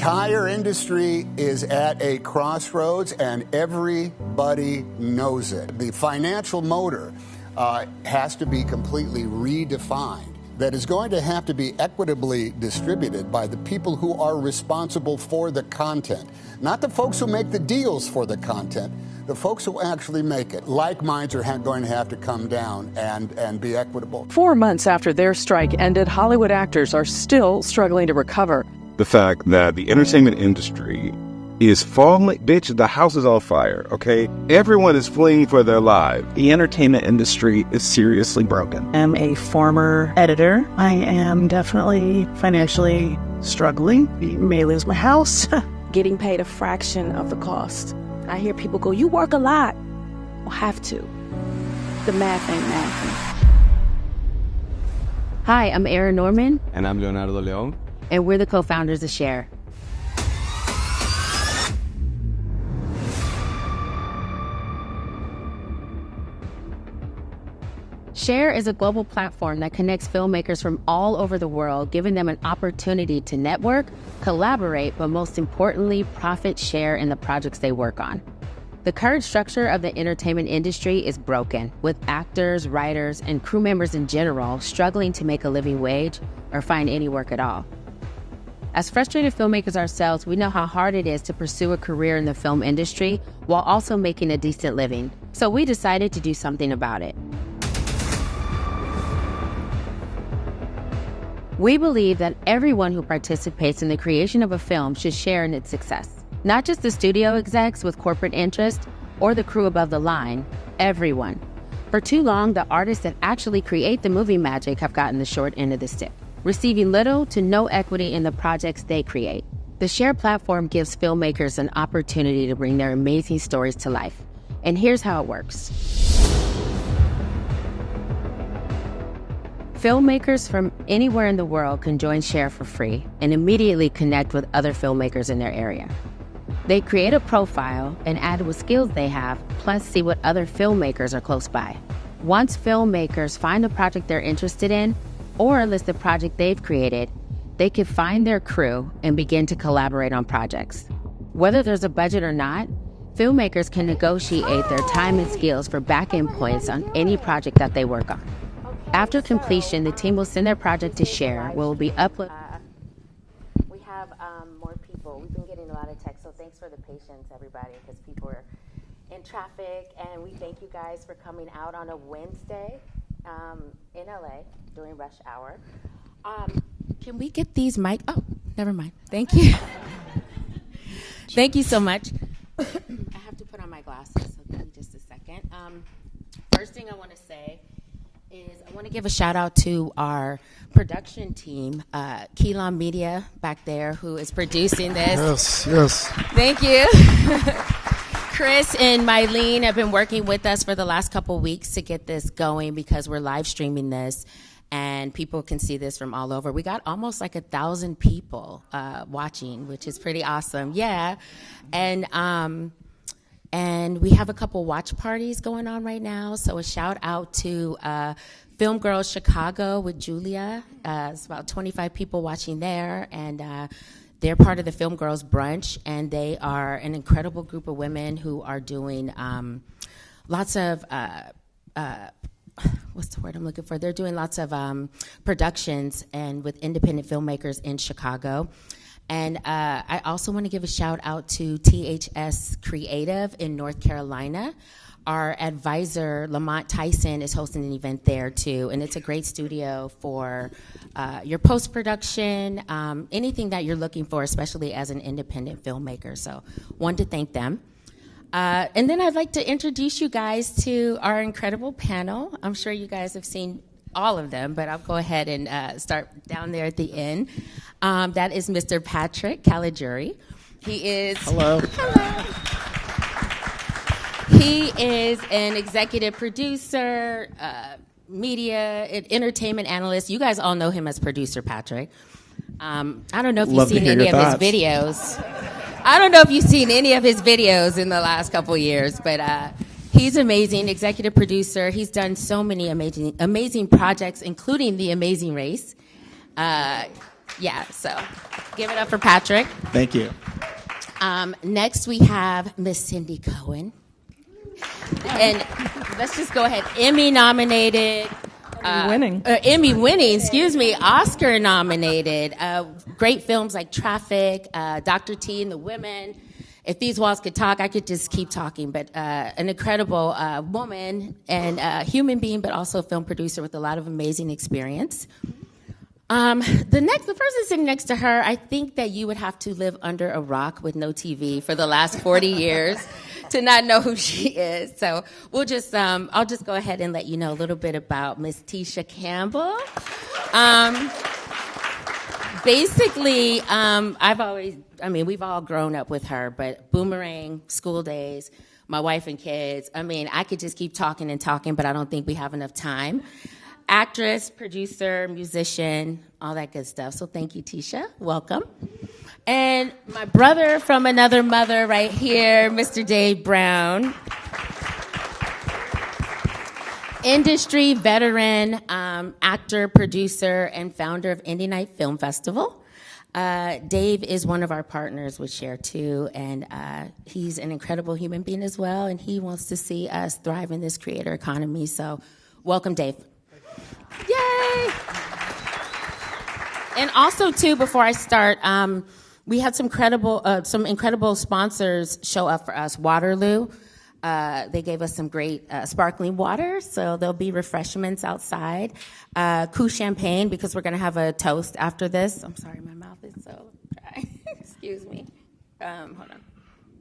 entire industry is at a crossroads, and everybody knows it. The financial motor has to be completely redefined. That is going to have to be equitably distributed by the people who are responsible for the content. Not the folks who make the deals for the content, the folks who actually make it. Like minds are going to have to come down and be equitable. 4 months after their strike ended, Hollywood actors are still struggling to recover. The fact that the entertainment industry is falling, bitch, the house is on fire, okay? Everyone is fleeing for their lives. The entertainment industry is seriously broken. I'm a former editor. I am definitely financially struggling. I may lose my house. Getting paid a fraction of the cost. I hear people go, you work a lot. Well, have to. The math ain't mathing. Hi, I'm Erin Norman. And I'm Leonardo Leon. And we're the co-founders of Share. Share is a global platform that connects filmmakers from all over the world, giving them an opportunity to network, collaborate, but most importantly, profit share in the projects they work on. The current structure of the entertainment industry is broken, with actors, writers, and crew members in general struggling to make a living wage or find any work at all. As frustrated filmmakers ourselves, we know how hard it is to pursue a career in the film industry while also making a decent living. So we decided to do something about it. We believe that everyone who participates in the creation of a film should share in its success. Not just the studio execs with corporate interest or the crew above the line, everyone. For too long, the artists that actually create the movie magic have gotten the short end of the stick, receiving little to no equity in the projects they create. The Share platform gives filmmakers an opportunity to bring their amazing stories to life. And here's how it works. Filmmakers from anywhere in the world can join Share for free and immediately connect with other filmmakers in their area. They create a profile and add what skills they have, plus see what other filmmakers are close by. Once filmmakers find a project they're interested in, or list the project they've created, they can find their crew and begin to collaborate on projects. Whether there's a budget or not, filmmakers can negotiate their time and skills for back-end points on any project that they work on. After completion, the team will send their project to Share, where it will be uploaded. We have more people. We've been getting a lot of texts, so thanks for the patience, everybody, because people are in traffic, and we thank you guys for coming out on a Wednesday in LA during rush hour. Can we get these mic? Oh, never mind. Thank you. Thank you so much. I have to put on my glasses, so give me just a second. First thing I want to say is I want to give a shout out to our production team, Keelan Media back there, who is producing this. Yes. Thank you. Chris and Mylene have been working with us for the last couple weeks to get this going because we're live streaming this and people can see this from all over. We got almost like 1,000 people watching, which is pretty awesome. Yeah. And we have a couple watch parties going on right now. So a shout out to Film Girls Chicago with Julia. It's about 25 people watching there. And they're part of the Film Girls Brunch. And they are an incredible group of women who are doing lots of, what's the word I'm looking for? They're doing lots of productions and with independent filmmakers in Chicago. And I also want to give a shout out to THS Creative in North Carolina. Our advisor, Lamont Tyson, is hosting an event there too. And it's a great studio for your post-production, anything that you're looking for, especially as an independent filmmaker. So wanted to thank them. And then I'd like to introduce you guys to our incredible panel. I'm sure you guys have seen all of them, but I'll go ahead and start down there at the end. That is Mr. Patrick Caligiuri. He is... Hello. He is an executive producer, media, and entertainment analyst. You guys all know him as Producer Patrick. I don't know if you've seen any of his videos. I don't know if you've seen any of his videos in the last couple years, but he's amazing, executive producer. He's done so many amazing projects, including The Amazing Race. Yeah, so give it up for Patrick. Thank you. Next, we have Miss Cindy Cowan. And let's just go ahead. Emmy nominated. Emmy winning, Oscar nominated. Great films like Traffic, Dr. T and the Women. If These Walls Could Talk, I could just keep talking. But an incredible woman and human being, but also a film producer with a lot of amazing experience. The person sitting next to her, I think that you would have to live under a rock with no TV for the last 40 years to not know who she is. So we'll just, I'll just go ahead and let you know a little bit about Miss Tisha Campbell. Basically, we've all grown up with her, but Boomerang, School Days, My Wife and Kids. I could just keep talking and talking, but I don't think we have enough time. Actress, producer, musician, all that good stuff. So thank you, Tisha. Welcome. And my brother from another mother right here, Mr. Dave Brown. Industry veteran, actor, producer, and founder of Indie Night Film Festival. Dave is one of our partners with Share 2, and he's an incredible human being as well, and he wants to see us thrive in this creator economy. So welcome, Dave. Yay! And also, too, before I start, we had some incredible sponsors show up for us. Waterloo, they gave us some great sparkling water, so there'll be refreshments outside. Coup Champagne, because we're going to have a toast after this. I'm sorry, my mouth is so dry. Excuse me. Hold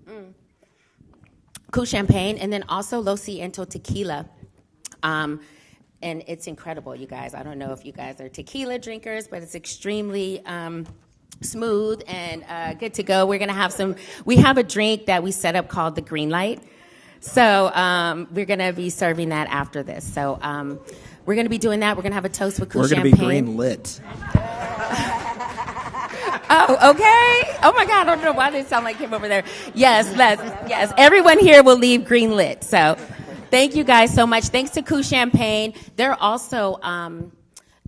on. Coup Champagne, and then also Lo Siento Tequila. And it's incredible, you guys. I don't know if you guys are tequila drinkers, but it's extremely smooth and good to go. We have a drink that we set up called the Green Light. So we're going to be serving that after this. So we're going to be doing that. We're going to have a toast with Coup Champagne. We're going to be green lit. Oh, okay. Oh, my God. I don't know why they sound like him over there. Yes. Everyone here will leave green lit. So thank you guys so much. Thanks to Coup Champagne. They're also,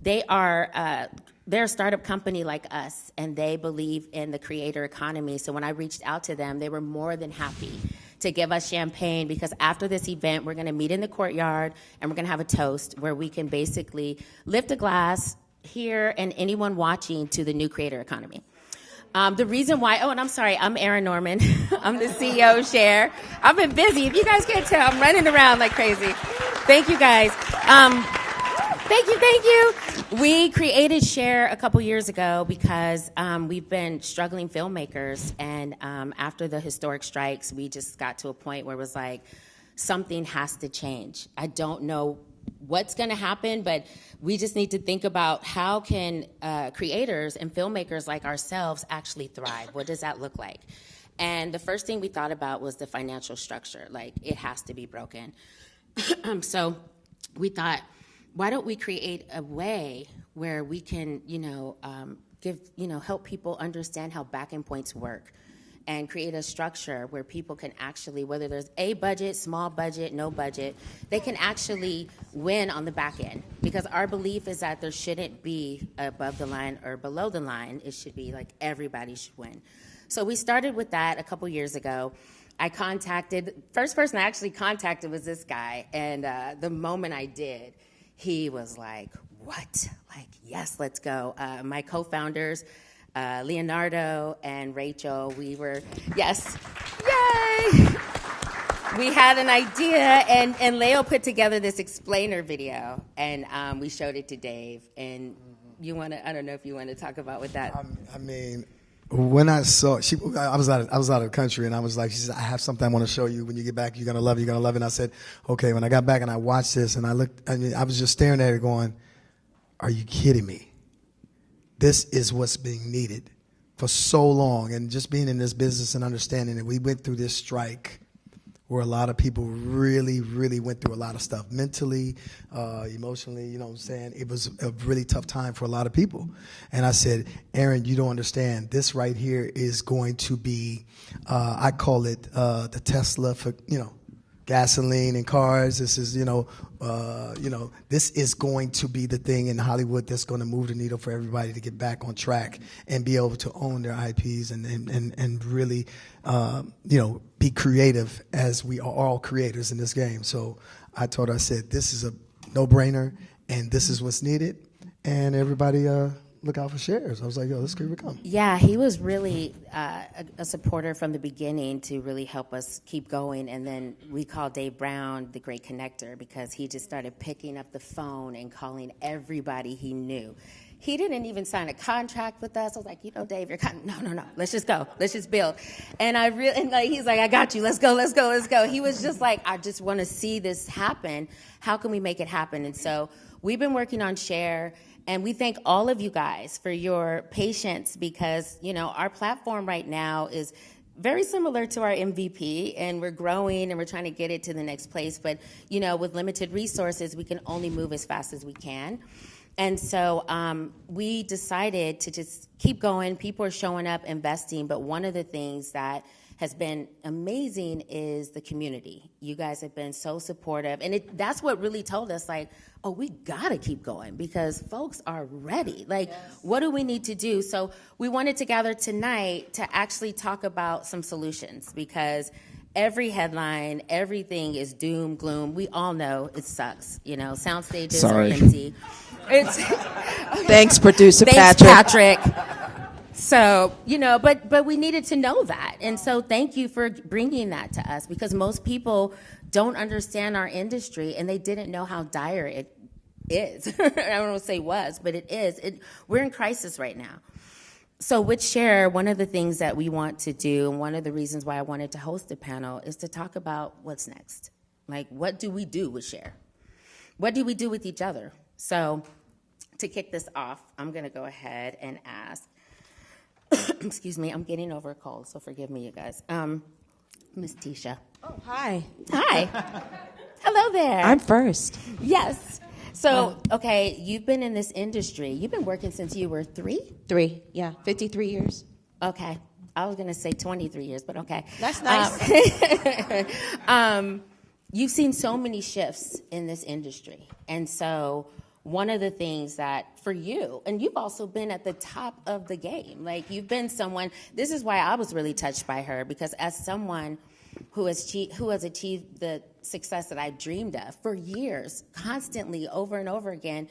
they're a startup company like us, and they believe in the creator economy. So when I reached out to them, they were more than happy to give us champagne, because after this event, we're going to meet in the courtyard, and we're going to have a toast where we can basically lift a glass here and anyone watching to the new creator economy. The reason why, and I'm sorry, I'm Erin Norman. I'm the CEO of Share. I've been busy. If you guys can't tell, I'm running around like crazy. Thank you, guys. Thank you. We created Share a couple years ago because we've been struggling filmmakers, and after the historic strikes, we just got to a point where it was like, something has to change. I don't know what's going to happen, but we just need to think about how can creators and filmmakers like ourselves actually thrive. What does that look like? And the first thing we thought about was the financial structure. Like, it has to be broken. So we thought, why don't we create a way where we can, help people understand how back-end points work, and create a structure where people can actually, whether there's a budget, small budget, no budget, they can actually win on the back end. Because our belief is that there shouldn't be above the line or below the line. It should be like everybody should win. So we started with that a couple years ago. First person I actually contacted was this guy, and the moment I did, he was like, what? Like, yes, let's go. My co-founders, Leonardo and Rachel, yes, yay! We had an idea, and Leo put together this explainer video, and we showed it to Dave. And I don't know if you want to talk about what that. When I saw, I was out of the country, and I was like, she said, I have something I want to show you. When you get back, you're going to love it. And I said, okay. When I got back and I watched this, and I was just staring at it going, are you kidding me? This is what's being needed for so long. And just being in this business and understanding that we went through this strike where a lot of people really, really went through a lot of stuff mentally, emotionally, you know what I'm saying? It was a really tough time for a lot of people. And I said, Erin, you don't understand. This right here is going to be, I call it the Tesla for, gasoline in cars. This is, this is going to be the thing in Hollywood that's going to move the needle for everybody to get back on track and be able to own their IPs and really, be creative, as we are all creators in this game. So I told her, I said, this is a no-brainer and this is what's needed. And everybody look out for shares. I was like, yo, let's keep it coming. Yeah, he was really a supporter from the beginning to really help us keep going. And then we called Dave Brown the great connector because he just started picking up the phone and calling everybody he knew. He didn't even sign a contract with us. I was like, Dave, you're kind of, no. Let's just go. Let's just build. And he's like, I got you. Let's go. He was just like, I just want to see this happen. How can we make it happen? And so we've been working on Share. And we thank all of you guys for your patience because, our platform right now is very similar to our MVP, and we're growing and we're trying to get it to the next place. But, with limited resources, we can only move as fast as we can. And so we decided to just keep going. People are showing up, investing. But one of the things that has been amazing is the community. You guys have been so supportive. And that's what really told us, we got to keep going because folks are ready. What do we need to do? So we wanted to gather tonight to actually talk about some solutions because every headline, everything is doom, gloom. We all know it sucks. Sound stages are empty. Thanks, producer Patrick. So, but we needed to know that. And so thank you for bringing that to us because most people don't understand our industry and they didn't know how dire it is. I don't want to say was, but it is. We're in crisis right now. So with Share, one of the things that we want to do, and one of the reasons why I wanted to host the panel, is to talk about what's next. What do we do with Share? What do we do with each other? So to kick this off, I'm going to go ahead and ask, excuse me, I'm getting over a cold, so forgive me, you guys. Miss Tisha. Oh, hi. Hi. Hello there. I'm first. Yes. So, okay, you've been in this industry. You've been working since you were 3? 3, yeah, 53 years. Okay. I was going to say 23 years, but okay. That's nice. You've seen so many shifts in this industry. And so one of the things that for you, and you've also been at the top of the game, you've been someone, this is why I was really touched by her, because as someone who has achieved the success that I dreamed of for years, constantly, over and over again,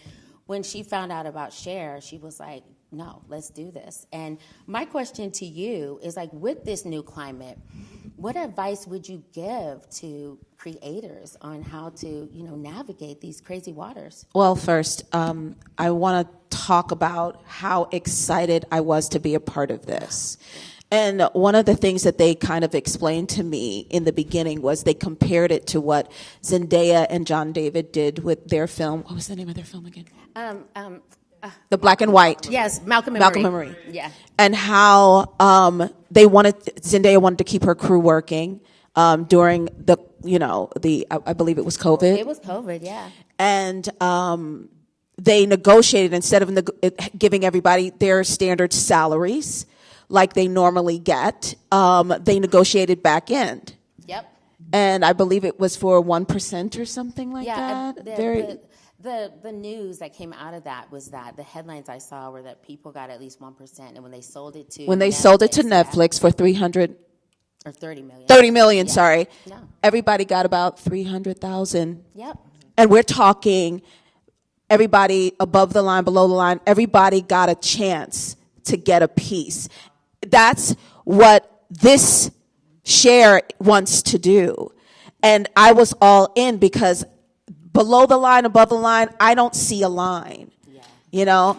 when she found out about Share, she was like, no, let's do this. And my question to you is, with this new climate, what advice would you give to creators on how to, navigate these crazy waters? Well, first, I want to talk about how excited I was to be a part of this. And one of the things that they kind of explained to me in the beginning was they compared it to what Zendaya and John David did with their film. What was the name of their film again? The black and white. Yes, Malcolm and Marie. Yeah. And how Zendaya wanted to keep her crew working during the I believe it was COVID. It was COVID, yeah. And they negotiated, instead of giving everybody their standard salaries like they normally get, they negotiated back end. Yep. And I believe it was for 1% or something like that. The news that came out of that was that the headlines I saw were that people got at least 1%, and when they sold it to Netflix for 300 or 30 million. 30 million, sorry. No. Everybody got about 300,000. Yep. And we're talking everybody above the line, below the line, everybody got a chance to get a piece. That's what this Share wants to do. And I was all in because below the line, above the line, I don't see a line. Yeah.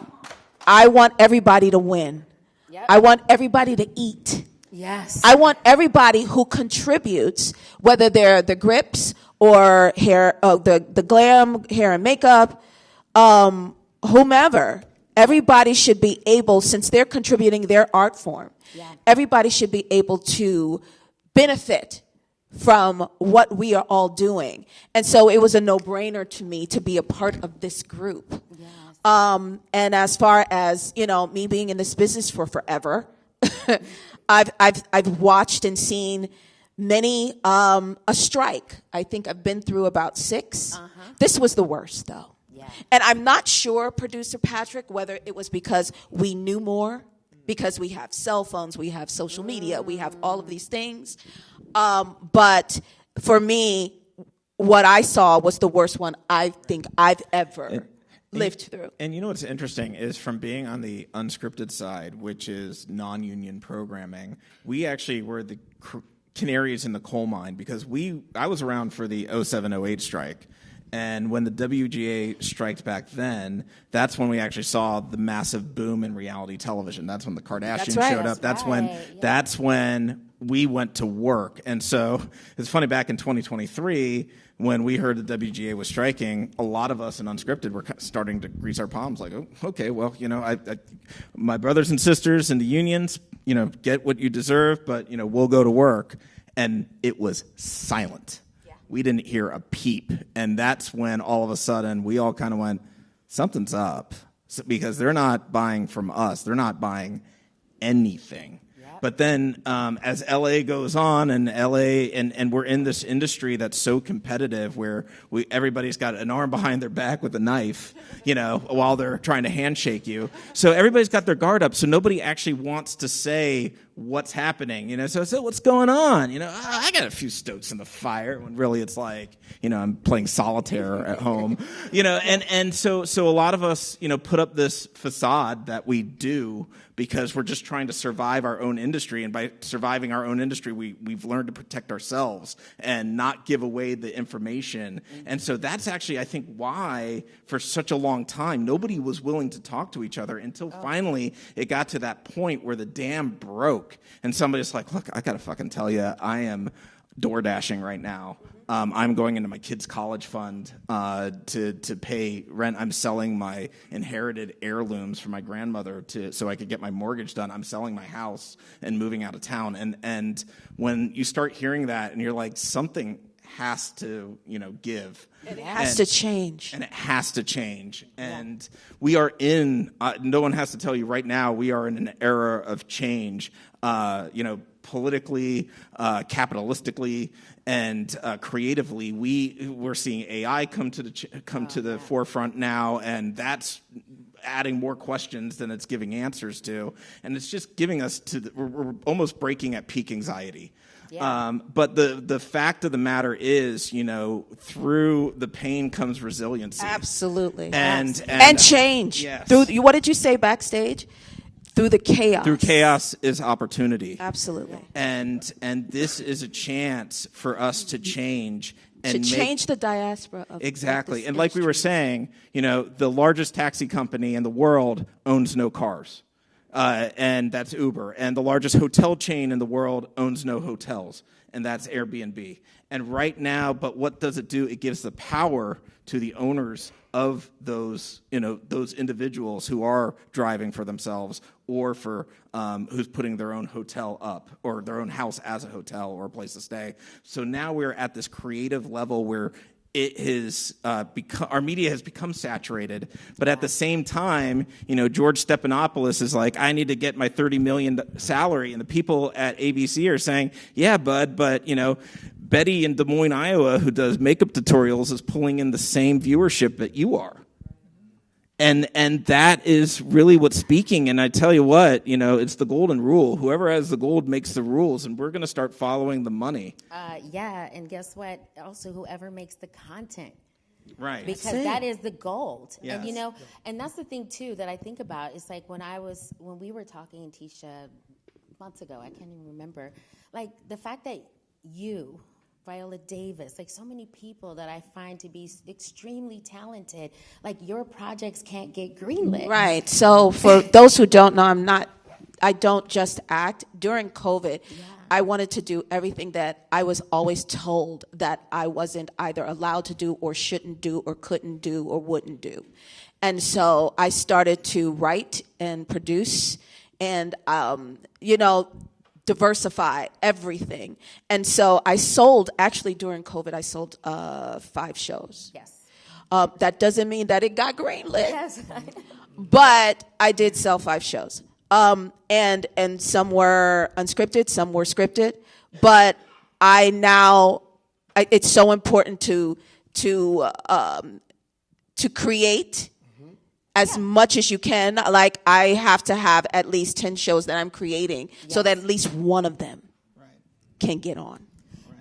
I want everybody to win. Yep. I want everybody to eat. Yes. I want everybody who contributes, whether they're the grips or hair, the glam, hair and makeup, whomever. Everybody should be able, since they're contributing their art form, everybody should be able to benefit from what we are all doing. And so it was a no-brainer to me to be a part of this group. Yes. And as far as, me being in this business for forever, I've watched and seen many, a strike. I think I've been through about 6. This was the worst, though. Yeah. And I'm not sure, Producer Patrick, whether it was because we knew more, because we have cell phones, we have social media, we have all of these things. But for me, what I saw was the worst one I think I've ever lived through. And you know what's interesting is from being on the unscripted side, which is non-union programming, we actually were the canaries in the coal mine because I was around for the 07-08 strike. And when the WGA striked back then, that's when we actually saw the massive boom in reality television. That's when the Kardashians showed up. That's when we went to work. And so it's funny, back in 2023, when we heard the WGA was striking, a lot of us in unscripted were starting to grease our palms like, oh, okay, well, my brothers and sisters in the unions, get what you deserve, but, we'll go to work. And it was silent. We didn't hear a peep. And that's when all of a sudden we all kind of went, something's up. Because they're not buying from us. They're not buying anything. But then as LA goes on and we're in this industry that's so competitive where everybody's got an arm behind their back with a knife, while they're trying to handshake you. So everybody's got their guard up. So nobody actually wants to say what's happening, so what's going on? I got a few stoats in the fire when really it's like, I'm playing solitaire at home, and so a lot of us, put up this facade that we do because we're just trying to survive our own industry. And by surviving our own industry, we've learned to protect ourselves and not give away the information. And so that's actually, I think, why for such a long time, nobody was willing to talk to each other until finally it got to that point where the dam broke. And somebody's like, look, I got to fucking tell you, I am door dashing right now. I'm going into my kids' college fund to pay rent. I'm selling my inherited heirlooms from my grandmother so I could get my mortgage done. I'm selling my house and moving out of town. And when you start hearing that and you're like, something has to, give. It has to change. And it has to change. And we are in, no one has to tell you right now, we are in an era of change, politically, capitalistically, and creatively. We're seeing AI come to the forefront now, and that's adding more questions than it's giving answers to. And it's just giving us we're almost breaking at peak anxiety. Yeah. But the fact of the matter is, through the pain comes resiliency. Absolutely. And change. Yes. What did you say backstage? Through the chaos. Through chaos is opportunity. Absolutely. And this is a chance for us to change. And change the diaspora of exactly. Of and like we were saying, the largest taxi company in the world owns no cars. And that's Uber. And the largest hotel chain in the world owns no hotels, and that's Airbnb. And right now, but what does it do? It gives the power to the owners of those individuals who are driving for themselves or for who's putting their own hotel up or their own house as a hotel or a place to stay. So now we're at this creative level where it has our media has become saturated, but at the same time, George Stephanopoulos is like, I need to get my $30 million salary, and the people at ABC are saying, yeah, bud, but Betty in Des Moines, Iowa, who does makeup tutorials, is pulling in the same viewership that you are. And that is really what's speaking. And I tell you what, it's the golden rule. Whoever has the gold makes the rules, and we're going to start following the money. Yeah, and guess what? Also, whoever makes the content. Right. Because that is the gold. Yes. And, and that's the thing, too, that I think about. It's like when we were talking, Tisha, months ago, I can't even remember, like the fact that you, Viola Davis, like so many people that I find to be extremely talented, like your projects can't get greenlit. Right. So for those who don't know, I don't just act. During COVID, I wanted to do everything that I was always told that I wasn't either allowed to do or shouldn't do or couldn't do or wouldn't do. And so I started to write and produce and, diversify everything. And so I sold, actually during COVID, I sold 5 shows. Yes. That doesn't mean that it got greenlit. Yes. But I did sell 5 shows. And some were unscripted, some were scripted. But it's so important to create as much as you can. Like, I have to have at least 10 shows that I'm creating so that at least one of them can get on.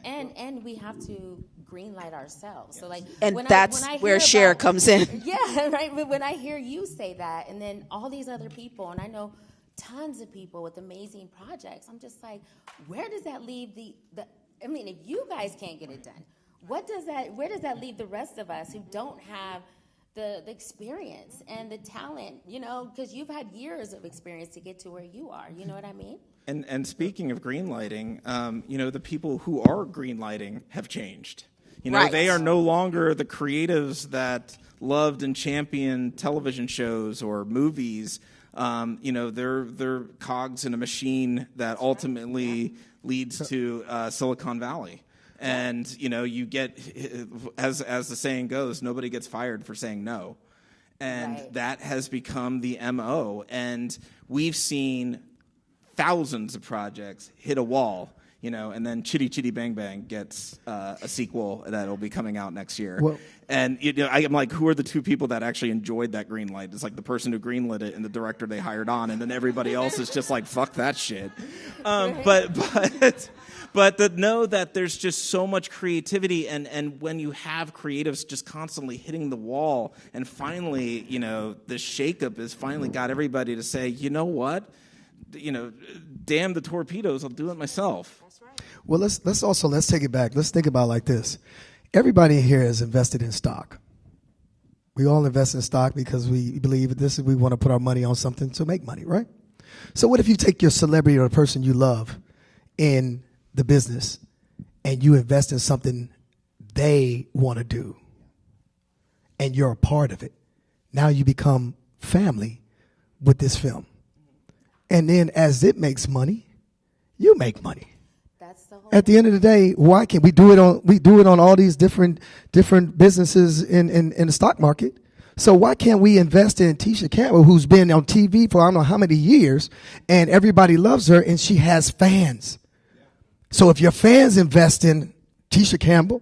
And we have to greenlight ourselves. So, like, and that's where Cher comes in. Yeah, right. But when I hear you say that, and then all these other people, and I know tons of people with amazing projects, I'm just like, where does that leave I mean, if you guys can't get it done, where does that leave the rest of us who don't have the experience and the talent, you know, because you've had years of experience to get to where you are, you know what I mean? And speaking of greenlighting, you know, the people who are greenlighting have changed. You know, they are no longer the creatives that loved and championed television shows or movies. You know, they're cogs in a machine that ultimately leads to Silicon Valley. And, you know, you get, as the saying goes, nobody gets fired for saying no. And that has become the MO. And we've seen thousands of projects hit a wall, you know, and then Chitty Chitty Bang Bang gets a sequel that'll be coming out next year. Well, and you know, I'm like, who are the two people that actually enjoyed that green light? It's like the person who greenlit it and the director they hired on, and then everybody else is just like, fuck that shit. But know that there's just so much creativity, and when you have creatives just constantly hitting the wall, and finally, you know, the shakeup has finally got everybody to say, you know what? You know, damn the torpedoes, I'll do it myself. That's right. Well, let's take it back. Let's think about it like this. Everybody here is invested in stock. We all invest in stock because we believe we want to put our money on something to make money, right? So what if you take your celebrity or the person you love in the business and you invest in something they want to do and you're a part of it? Now you become family with this film. And then as it makes money, you make money. That's the whole. At the end of the day, why can't we do it on all these different businesses in the stock market? So why can't we invest in Tisha Campbell, who's been on TV for I don't know how many years, and everybody loves her, and she has fans. So if your fans invest in Tisha Campbell,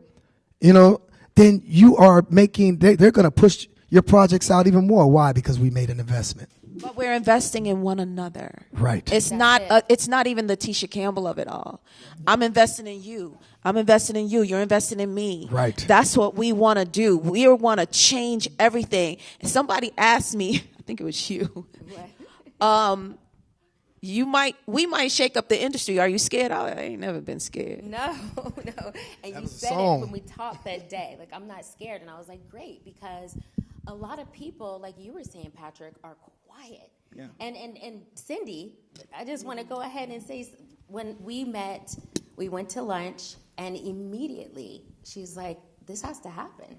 you know, then you are making, they're going to push your projects out even more. Why? Because we made an investment. But we're investing in one another. Right. It's not even the Tisha Campbell of it all. I'm investing in you. I'm investing in you. You're investing in me. Right. That's what we want to do. We want to change everything. And somebody asked me, I think it was you. We might shake up the industry. Are you scared? I ain't never been scared. No. And you said it when we talked that day. Like, I'm not scared. And I was like, great, because a lot of people, like you were saying, Patrick, are quiet. Yeah. And Cindy, I just want to go ahead and say, when we met, we went to lunch, and immediately she's like, this has to happen.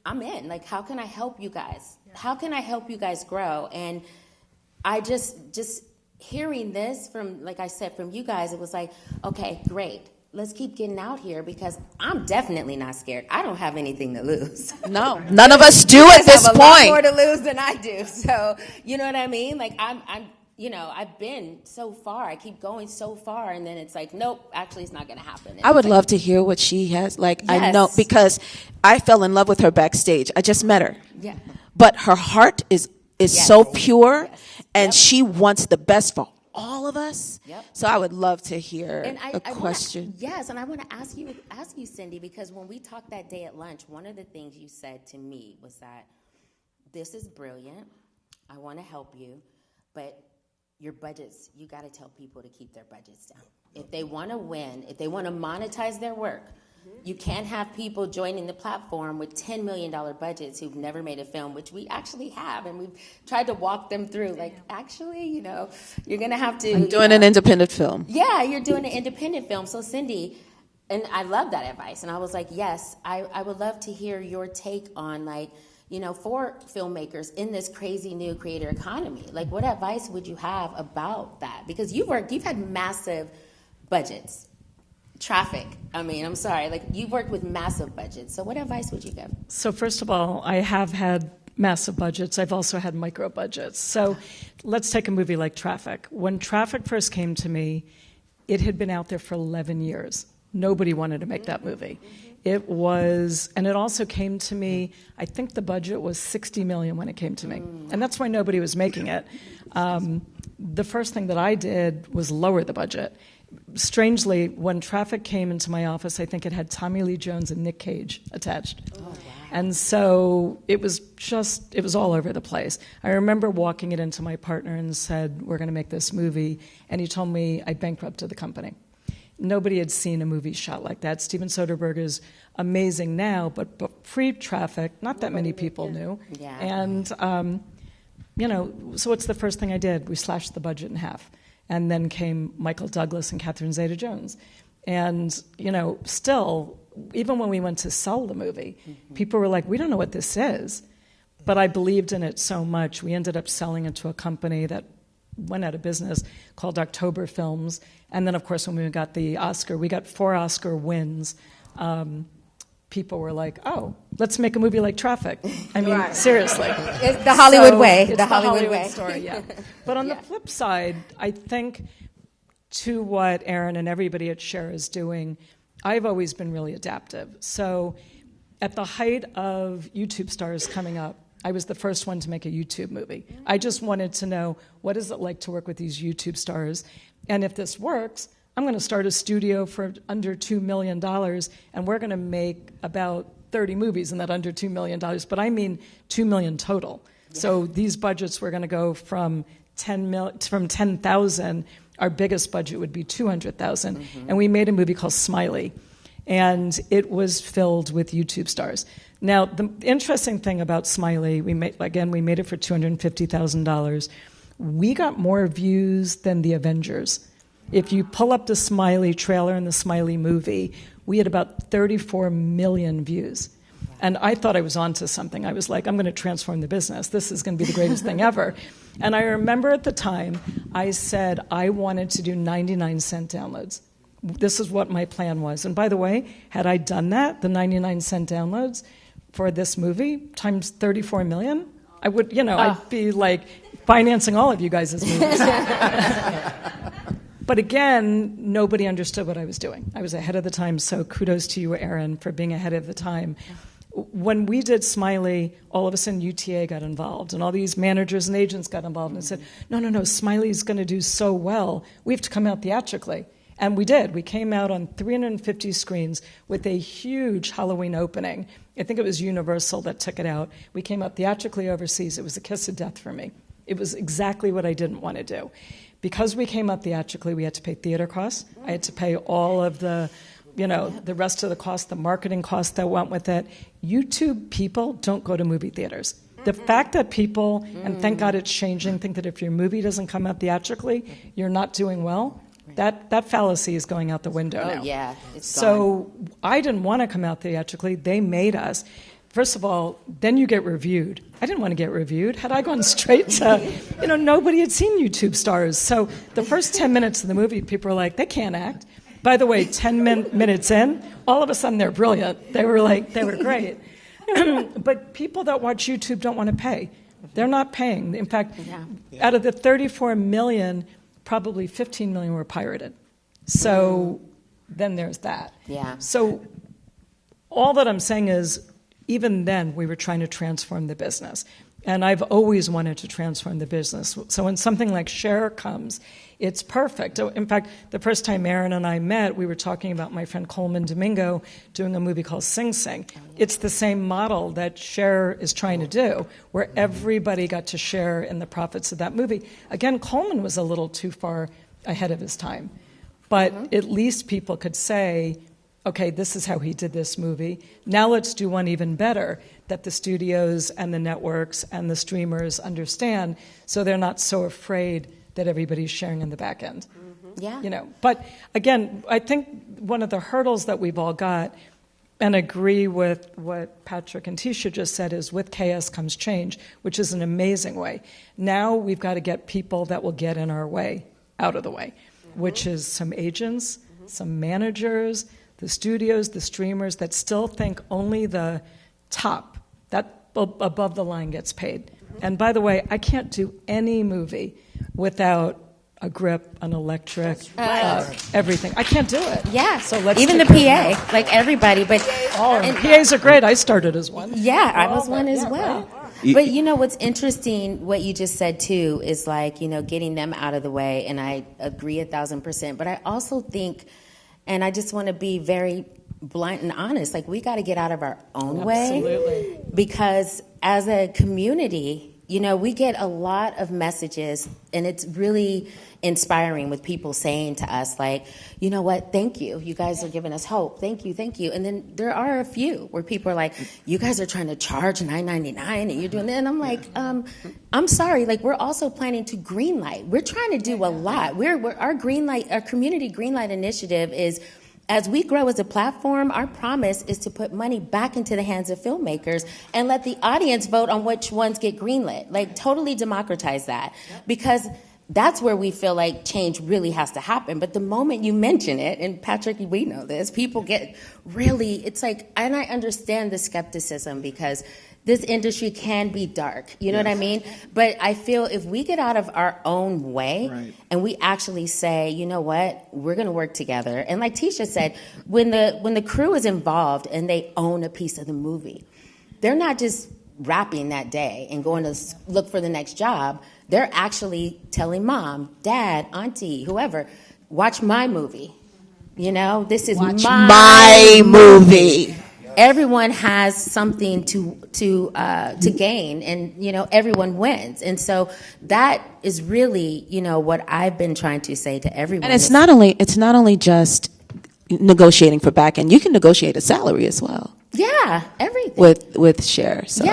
I'm in. Like, how can I help you guys? How can I help you guys grow? And I just hearing this from, like I said, from you guys, it was like, okay, great. Let's keep getting out here, because I'm definitely not scared. I don't have anything to lose. No, none of us do at this point. I have a lot more to lose than I do. So, you know what I mean? Like, I'm, you know, I've been so far. I keep going so far, and then it's like, nope, actually, it's not going to happen. And I would love to hear what she has. Like, yes. I know, because I fell in love with her backstage. I just met her. Yeah. But her heart is so pure, and she wants the best for all of us. Yep. So I would love to hear a question. Yes, and I want to ask you, Cindy, because when we talked that day at lunch, one of the things you said to me was that this is brilliant. I want to help you, but your budgets, you got to tell people to keep their budgets down. If they want to win, if they want to monetize their work, you can't have people joining the platform with $10 million budgets who've never made a film, which we actually have, and we've tried to walk them through. Like, actually, you know, you're going to have to... I'm doing an independent film. Yeah, you're doing an independent film. So, Cindy, and I love that advice, and I was like, yes, I would love to hear your take on, like, you know, for filmmakers in this crazy new creator economy. Like, what advice would you have about that? Because you've had massive budgets. Traffic. I mean, I'm sorry. Like, you've worked with massive budgets. So what advice would you give? So first of all, I have had massive budgets. I've also had micro budgets. So let's take a movie like Traffic. When Traffic first came to me, it had been out there for 11 years. Nobody wanted to make that movie. It was, and it also came to me, I think the budget was $60 million when it came to me. And that's why nobody was making it. The first thing that I did was lower the budget. Strangely, when Traffic came into my office, I think it had Tommy Lee Jones and Nick Cage attached. Oh, wow. And so it was all over the place. I remember walking it into my partner and said, we're going to make this movie. And he told me I bankrupted the company. Nobody had seen a movie shot like that. Steven Soderbergh is amazing now, but pre-Traffic, not that many people knew. Yeah. And, so what's the first thing I did? We slashed the budget in half. And then came Michael Douglas and Catherine Zeta-Jones. And, still, even when we went to sell the movie, people were like, we don't know what this is. But I believed in it so much, we ended up selling it to a company that went out of business called October Films. And then, of course, when we got the Oscar, we got 4 Oscar wins. People were like, oh, let's make a movie like Traffic. I mean, seriously. It's the Hollywood way. It's the Hollywood way. Story, yeah. But on the flip side, I think to what Erin and everybody at Share is doing, I've always been really adaptive. So at the height of YouTube stars coming up, I was the first one to make a YouTube movie. I just wanted to know, what is it like to work with these YouTube stars? And if this works, I'm going to start a studio for under $2 million, and we're going to make about 30 movies in that under $2 million. But I mean $2 million total. Yeah. So these budgets were going to go from 10,000. Our biggest budget would be 200,000, and we made a movie called Smiley, and it was filled with YouTube stars. Now, the interesting thing about Smiley, we made it for $250,000. We got more views than the Avengers. If you pull up the Smiley trailer and the Smiley movie, we had about 34 million views. And I thought I was onto something. I was like, I'm going to transform the business. This is going to be the greatest thing ever. And I remember at the time, I said I wanted to do 99-cent downloads. This is what my plan was. And by the way, had I done that, the 99-cent downloads for this movie times 34 million, I would, I'd be like financing all of you guys' movies. But again, nobody understood what I was doing. I was ahead of the time, so kudos to you, Erin, for being ahead of the time. When we did Smiley, all of a sudden UTA got involved, and all these managers and agents got involved and said, no, Smiley's going to do so well. We have to come out theatrically. And we did. We came out on 350 screens with a huge Halloween opening. I think it was Universal that took it out. We came out theatrically overseas. It was a kiss of death for me. It was exactly what I didn't want to do. Because we came out theatrically, we had to pay theater costs. I had to pay all of the, the rest of the costs, the marketing costs that went with it. YouTube people don't go to movie theaters. The fact that people, and thank God it's changing, think that if your movie doesn't come out theatrically, you're not doing well, that fallacy is going out the window now. Oh, yeah. So I didn't want to come out theatrically. They made us. First of all, then you get reviewed. I didn't want to get reviewed. Had I gone straight to, nobody had seen YouTube stars. So the first 10 minutes of the movie, people were like, they can't act. By the way, 10 minutes in, all of a sudden they're brilliant. They were great. But people that watch YouTube don't want to pay. They're not paying. In fact, out of the 34 million, probably 15 million were pirated. So then there's that. Yeah. So all that I'm saying is, even then, we were trying to transform the business. And I've always wanted to transform the business. So when something like Share comes, it's perfect. In fact, the first time Erin and I met, we were talking about my friend Coleman Domingo doing a movie called Sing Sing. It's the same model that Share is trying to do, where everybody got to share in the profits of that movie. Again, Coleman was a little too far ahead of his time. But at least people could say, okay, this is how he did this movie. Now let's do one even better that the studios and the networks and the streamers understand, so they're not so afraid that everybody's sharing in the back end. Yeah. But again, I think one of the hurdles that we've all got, and agree with what Patrick and Tisha just said, is with chaos comes change, which is an amazing way. Now we've got to get people that will get in our way out of the way, which is some agents, some managers, the studios, the streamers that still think only the top, that above the line gets paid. And by the way, I can't do any movie without a grip, an electric, everything. I can't do it. Yeah. So let's even the take care of PA, like everybody. But PAs are great. I started as one. Yeah, I was one as well. But you know what's interesting, what you just said too, is like, you know, getting them out of the way, and I agree 1,000%. But I also think, and I just want to be very blunt and honest, like we got to get out of our own way, because as a community, you know, we get a lot of messages, and it's really inspiring with people saying to us, like, you know what, thank you. You guys are giving us hope. Thank you, thank you. And then there are a few where people are like, you guys are trying to charge $9.99 and you're doing that. And I'm like, I'm sorry, like we're also planning to greenlight. We're trying to do a lot. Our community greenlight initiative is, as we grow as a platform, our promise is to put money back into the hands of filmmakers and let the audience vote on which ones get greenlit. Like totally democratize that, because that's where we feel like change really has to happen. But the moment you mention it, and Patrick, we know this, people get really, it's like, and I understand the skepticism because this industry can be dark, you know what I mean? But I feel if we get out of our own way and we actually say, you know what, we're going to work together. And like Tisha said, when the crew is involved and they own a piece of the movie, they're not just wrapping that day and going to look for the next job. They're actually telling mom, dad, auntie, whoever, watch my movie. You know, this is my movie. Everyone has something to gain, and you know, everyone wins. And so that is really, you know, what I've been trying to say to everyone. And it's not only just negotiating for back end. You can negotiate a salary as well. Yeah, everything with share. So.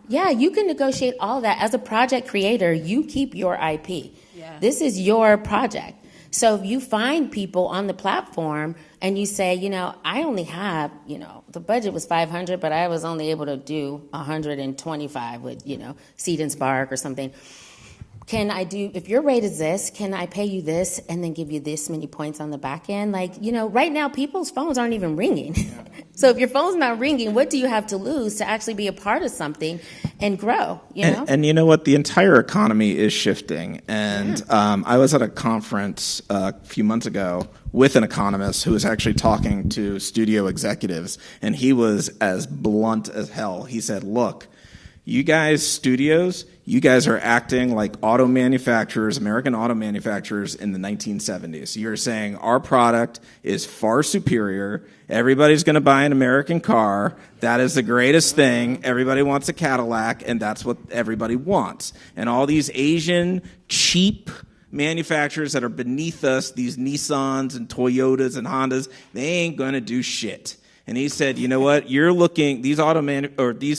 Yeah, you can negotiate all that. As a project creator, you keep your IP. Yeah. This is your project. So if you find people on the platform and you say, you know, I only have, you know, the budget was $500, but I was only able to do $125 with, you know, Seed and Spark or something. Can I do, if your rate is this, can I pay you this and then give you this many points on the back end? Like, you know, right now people's phones aren't even ringing. So if your phone's not ringing, what do you have to lose to actually be a part of something and grow, you know? And you know what? The entire economy is shifting. And I was at a conference a few months ago with an economist who was actually talking to studio executives, and he was as blunt as hell. He said, look, you guys, studios, you guys are acting like auto manufacturers, American auto manufacturers in the 1970s. You're saying our product is far superior. Everybody's going to buy an American car. That is the greatest thing. Everybody wants a Cadillac, and that's what everybody wants. And all these Asian cheap manufacturers that are beneath us, these Nissans and Toyotas and Hondas, they ain't going to do shit. And he said, you know what, you're looking, these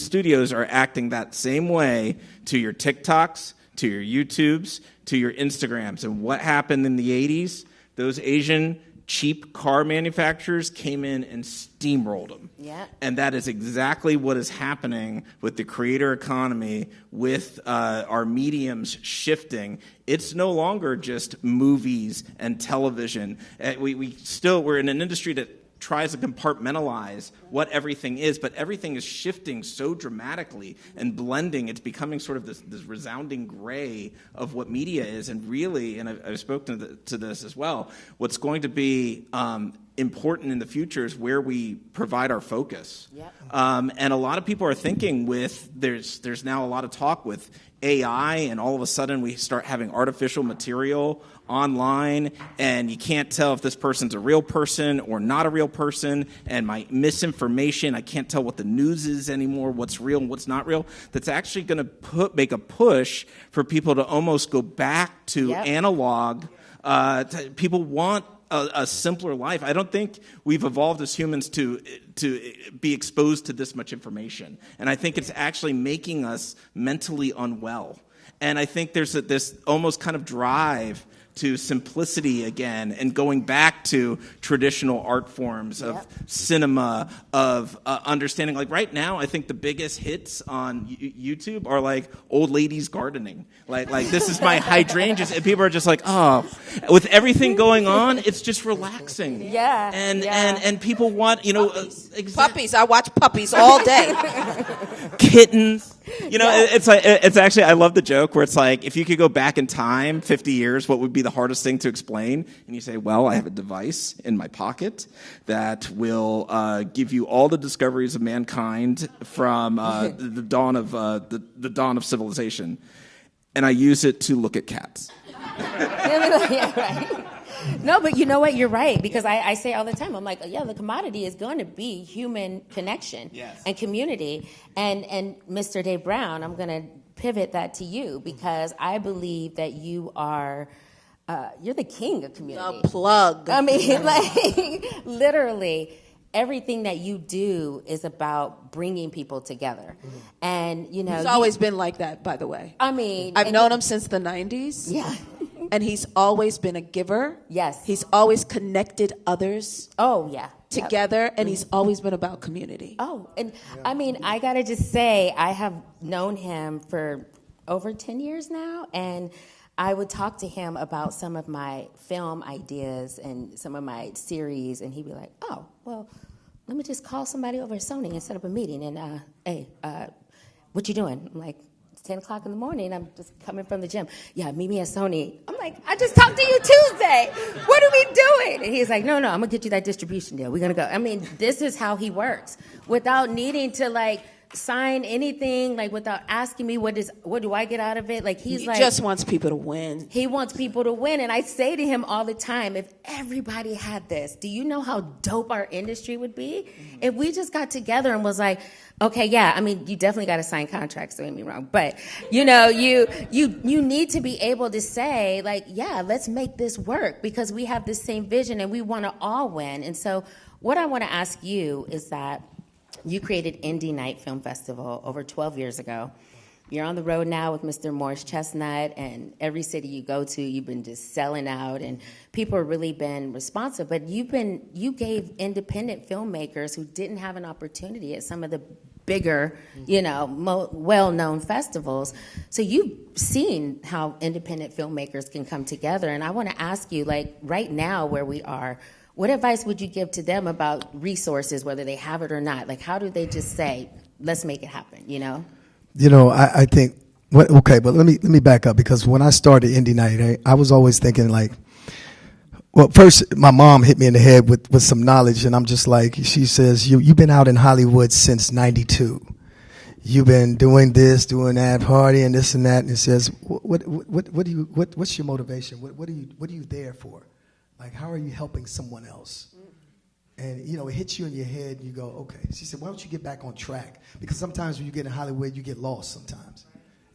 studios are acting that same way to your TikToks, to your YouTubes, to your Instagrams. And what happened in the 80s? Those Asian cheap car manufacturers came in and steamrolled them. Yeah. And that is exactly what is happening with the creator economy, with our mediums shifting. It's no longer just movies and television. We're in an industry that tries to compartmentalize what everything is, but everything is shifting so dramatically and blending. It's becoming sort of this resounding gray of what media is. And really, and I've spoken to this as well, what's going to be important in the future is where we provide our focus. Yep. And a lot of people are thinking there's now a lot of talk with AI, and all of a sudden we start having artificial material online, and you can't tell if this person's a real person or not a real person, and my misinformation, I can't tell what the news is anymore, what's real and what's not real. That's actually going to make a push for people to almost go back to analog. People want a simpler life. I don't think we've evolved as humans to be exposed to this much information. And I think it's actually making us mentally unwell. And I think there's this almost kind of drive to simplicity again, and going back to traditional art forms of cinema, of understanding. Like right now, I think the biggest hits on YouTube are like old ladies gardening. Like this is my hydrangeas, and people are just like, oh, with everything going on, it's just relaxing. Yeah. And people want, puppies. I watch puppies all day. Kittens. You know, it's actually, I love the joke where it's like, if you could go back in time 50 years, what would be the hardest thing to explain? And you say, well, I have a device in my pocket that will give you all the discoveries of mankind from the dawn of civilization, and I use it to look at cats. Yeah, right. No, but you know what? You're right, because I say all the time, I'm like, yeah, the commodity is going to be human connection and community. And Mr. Dave Brown, I'm going to pivot that to you, because I believe that you are, you're the king of community. The plug. I mean, like, literally, everything that you do is about bringing people together. And, you know. He's always been like that, by the way. I mean. I've known him since the 90s. Yeah. And he's always been a giver. Yes. He's always connected others. Oh, yeah. Together, and he's always been about community. Oh, and I mean, I got to just say, I have known him for over 10 years now, and I would talk to him about some of my film ideas and some of my series, and he'd be like, oh, well, let me just call somebody over at Sony and set up a meeting, and, hey, what you doing? I'm like, 10 o'clock in the morning, I'm just coming from the gym. Yeah, meet me at Sony. I'm like, I just talked to you Tuesday. What are we doing? And he's like, no, I'm going to get you that distribution deal. We're going to go. I mean, this is how he works without needing to, like, sign anything, like, without asking me what do I get out of it. Like, he just wants people to win. He wants people to win. And I say to him all the time, if everybody had this, do you know how dope our industry would be? Mm-hmm. If we just got together and was like, okay, yeah, I mean, you definitely got to sign contracts, don't get me wrong. But, you know, you need to be able to say, like, yeah, let's make this work, because we have the same vision and we want to all win. And so what I want to ask you is that you created Indie Night Film Festival over 12 years ago. You're on the road now with Mr. Morris Chestnut, and every city you go to, you've been just selling out, and people have really been responsive. But you gave independent filmmakers who didn't have an opportunity at some of the bigger, you know, well-known festivals. So you've seen how independent filmmakers can come together, and I want to ask you, like, right now where we are, what advice would you give to them about resources, whether they have it or not? Like, how do they just say, let's make it happen, you know? You know, I think, okay, but let me back up, because when I started Indie Night, I was always thinking, like, well, first, my mom hit me in the head with some knowledge, and I'm just like, she says, you've been out in Hollywood since 92. You've been doing this, doing that, partying, this and that, and it says, what's your motivation? What are you there for? Like, how are you helping someone else? And, you know, it hits you in your head, and you go, okay. She said, why don't you get back on track? Because sometimes when you get in Hollywood, you get lost sometimes.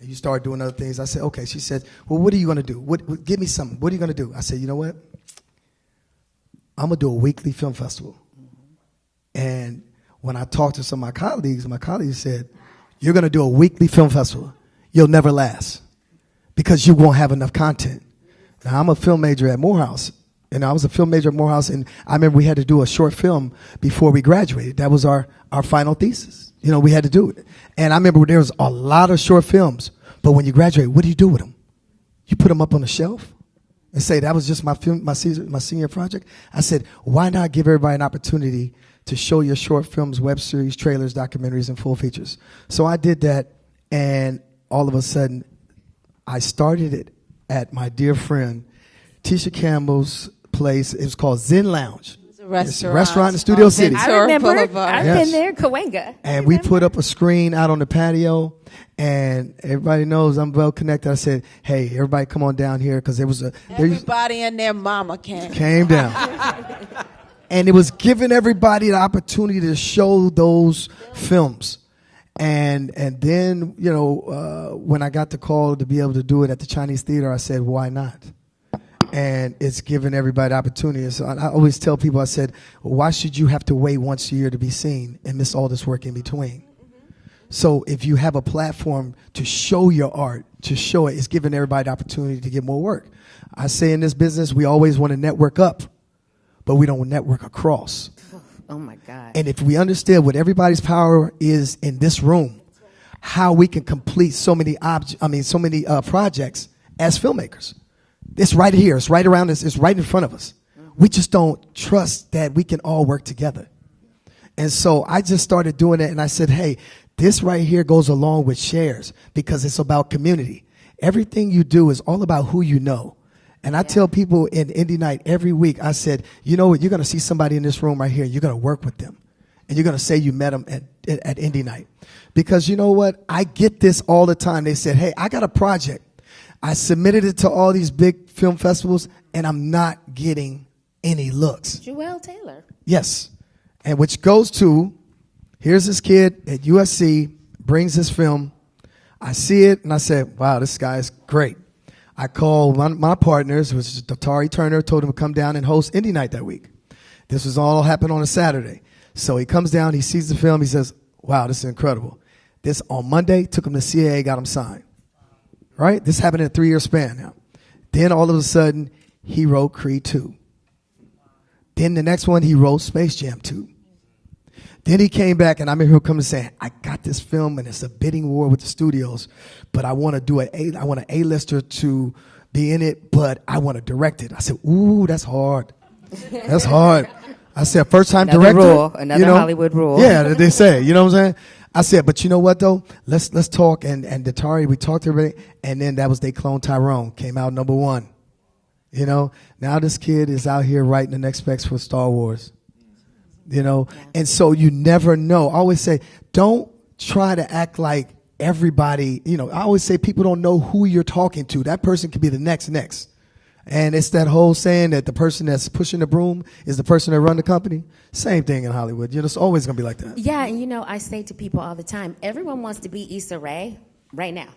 And you start doing other things. I said, okay. She said, well, what are you going to do? Give me something. What are you going to do? I said, you know what? I'm going to do a weekly film festival. And when I talked to some of my colleagues said, you're going to do a weekly film festival. You'll never last, because you won't have enough content. Now, I'm a film major at Morehouse. And I was a film major at Morehouse, and I remember we had to do a short film before we graduated. That was our final thesis. You know, we had to do it. And I remember there was a lot of short films, but when you graduate, what do you do with them? You put them up on the shelf and say, that was just my senior project? I said, why not give everybody an opportunity to show your short films, web series, trailers, documentaries, and full features? So I did that, and all of a sudden, I started it at my dear friend Tisha Campbell's place. It was called Zen Lounge. It's a restaurant. It's a restaurant in Studio City. I remember. I've been there, Cahuenga. And we put up a screen out on the patio, and everybody knows I'm well connected. I said, hey, everybody come on down here, because there was everybody and their mama came down. And it was giving everybody the opportunity to show those films. And then, you know, when I got the call to be able to do it at the Chinese Theater, I said, why not? And it's given everybody the opportunity. So I always tell people, I said, why should you have to wait once a year to be seen and miss all this work in between? So if you have a platform to show your art, to show it, it's giving everybody the opportunity to get more work. I say in this business, we always want to network up, but we don't network across. Oh my God. And if we understand what everybody's power is in this room, how we can complete so many projects as filmmakers. It's right here. It's right around us. It's right in front of us. We just don't trust that we can all work together. And so I just started doing it, and I said, hey, This right here goes along with shares because it's about community. Everything you do is all about who you know. And I tell people in Indie Night every week, I said, you know what, you're going to see somebody in this room right here. You're going to work with them. And you're going to say you met them at Indie Night. Because you know what? I get this all the time. They said, hey, I got a project. I submitted it to all these big film festivals, and I'm not getting any looks. Joelle Taylor. Yes. And which goes to, here's this kid at USC, brings this film. I see it, and I said, wow, this guy is great. I called my partners, which was Tari Turner, told him to come down and host Indie Night that week. This was all happened on a Saturday. So he comes down, he sees the film, he says, wow, this is incredible. This on Monday, took him to CAA, got him signed. Right? This happened in a 3-year span now. Then all of a sudden, he wrote Creed 2. Then the next one, he wrote Space Jam 2. Then he came back, and I remember him coming saying, I got this film, and it's a bidding war with the studios, but I want to do I want an A-lister to be in it, but I want to direct it. I said, ooh, that's hard. That's hard. I said, first-time director. Another Hollywood rule. Yeah, they say, you know what I'm saying? I said, but you know what, though? Let's talk. And Datari, we talked to everybody, and then that was They Clone Tyrone, came out number 1. You know, now this kid is out here writing the next specs for Star Wars. You know, and so you never know. I always say, don't try to act like everybody, you know, I always say people don't know who you're talking to. That person could be the next. And it's that whole saying that the person that's pushing the broom is the person that run the company. Same thing in Hollywood. You know, it's always going to be like that. Yeah, and you know, I say to people all the time, everyone wants to be Issa Rae right now.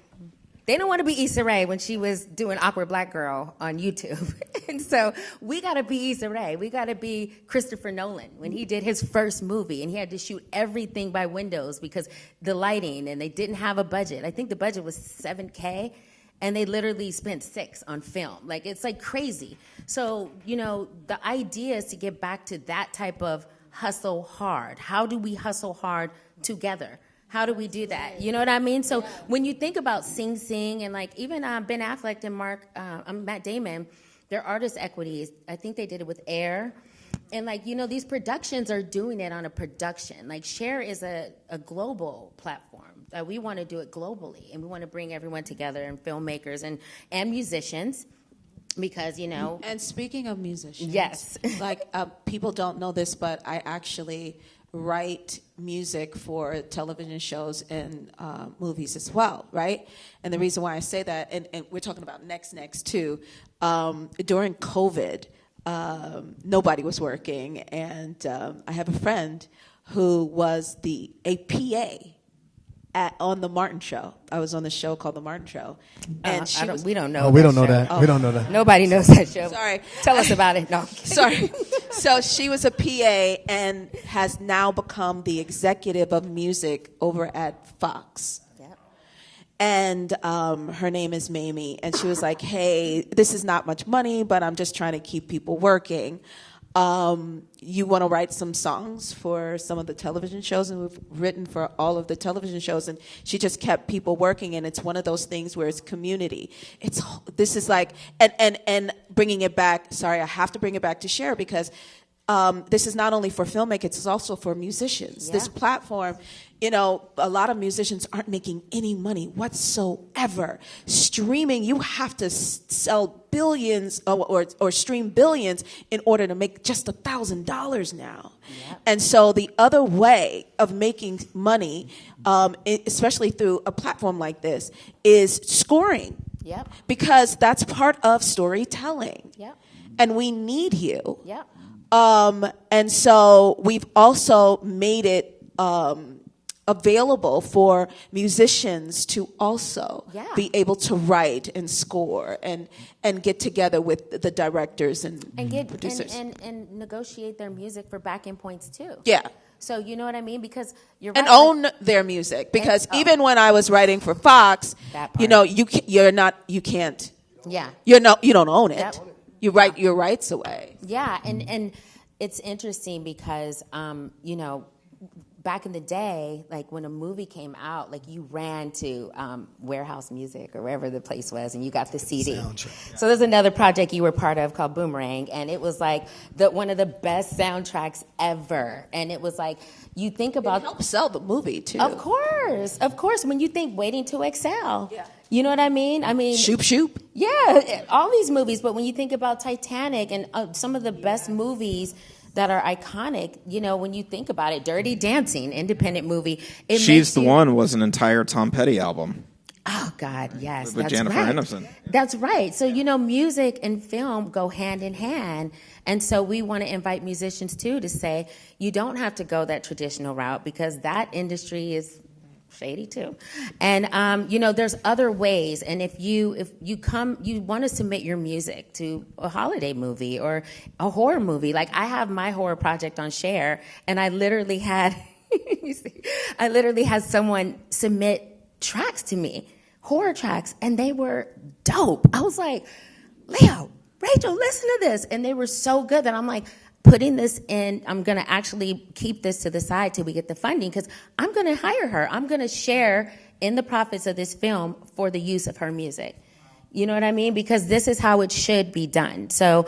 They don't want to be Issa Rae when she was doing Awkward Black Girl on YouTube. And so we got to be Issa Rae. We got to be Christopher Nolan when he did his first movie and he had to shoot everything by windows because the lighting, and they didn't have a budget. I think the budget was $7K, and they literally spent $6 on film. Like, it's like crazy. So, you know, the idea is to get back to that type of hustle hard. How do we hustle hard together? How do we do that? You know what I mean? So when you think about Sing Sing and like even Ben Affleck and Matt Damon, their artist equities, I think they did it with Air. And like, you know, these productions are doing it on a production. Like Share is a global platform. We want to do it globally, and we want to bring everyone together, and filmmakers and musicians. Because, you know. And speaking of musicians. Yes. Like, people don't know this, but I actually write music for television shows and movies as well, right? And the reason why I say that, and we're talking about next too, during COVID, nobody was working, and I have a friend who was a PA on the Martin Show. I was on the show called The Martin Show. And we don't know. Oh, we don't know that. We don't know that. Nobody knows that show. Sorry. Tell us about it. No. Sorry. So she was a PA and has now become the executive of music over at Foxx. Yep. And her name is Mamie. And she was like, hey, this is not much money, but I'm just trying to keep people working. You want to write some songs for some of the television shows, and we've written for all of the television shows, and she just kept people working, and it's one of those things where it's community. This is like, and bringing it back, sorry, I have to bring it back to Share because this is not only for filmmakers, it's also for musicians. Yeah. This platform, you know, a lot of musicians aren't making any money whatsoever. Streaming, you have to sell billions or stream billions in order to make just $1,000 now. Yep. And so the other way of making money, especially through a platform like this, is scoring. Yep. Because that's part of storytelling. Yep. And we need you. Yep. And so we've also made it available for musicians to also be able to write and score and get together with the directors and producers. And negotiate their music for back-end points too. Yeah. So you know what I mean? Because you're right. And own their music. Because even when I was writing for Foxx, you know, you can't. Yeah. You don't own it. Yep. You write your rights away. Yeah, and it's interesting because, you know, back in the day, like when a movie came out, like you ran to Warehouse Music or wherever the place was, and you got the CD. Soundtrack. So there's another project you were part of called Boomerang, and it was like one of the best soundtracks ever. And it was like, you think about... It helped sell the movie, too. Of course. Of course. When you think Waiting to Exhale, you know what I mean? Shoop. Yeah, all these movies. But when you think about Titanic and some of the best movies that are iconic, you know, when you think about it, Dirty Dancing, independent movie. She's the One was an entire Tom Petty album. Oh, God, yes. With Jennifer Aniston. That's right. So, you know, music and film go hand in hand. And so we want to invite musicians, too, to say you don't have to go that traditional route because that industry is shady, too. And, you know, there's other ways. And if you want to submit your music to a holiday movie or a horror movie. Like, I have my horror project on Share, and I literally had someone submit tracks to me, horror tracks, and they were dope. I was like, Leo, Rachel, listen to this. And they were so good that I'm like, putting this in, I'm going to actually keep this to the side till we get the funding because I'm going to hire her. I'm going to share in the profits of this film for the use of her music. You know what I mean? Because this is how it should be done. So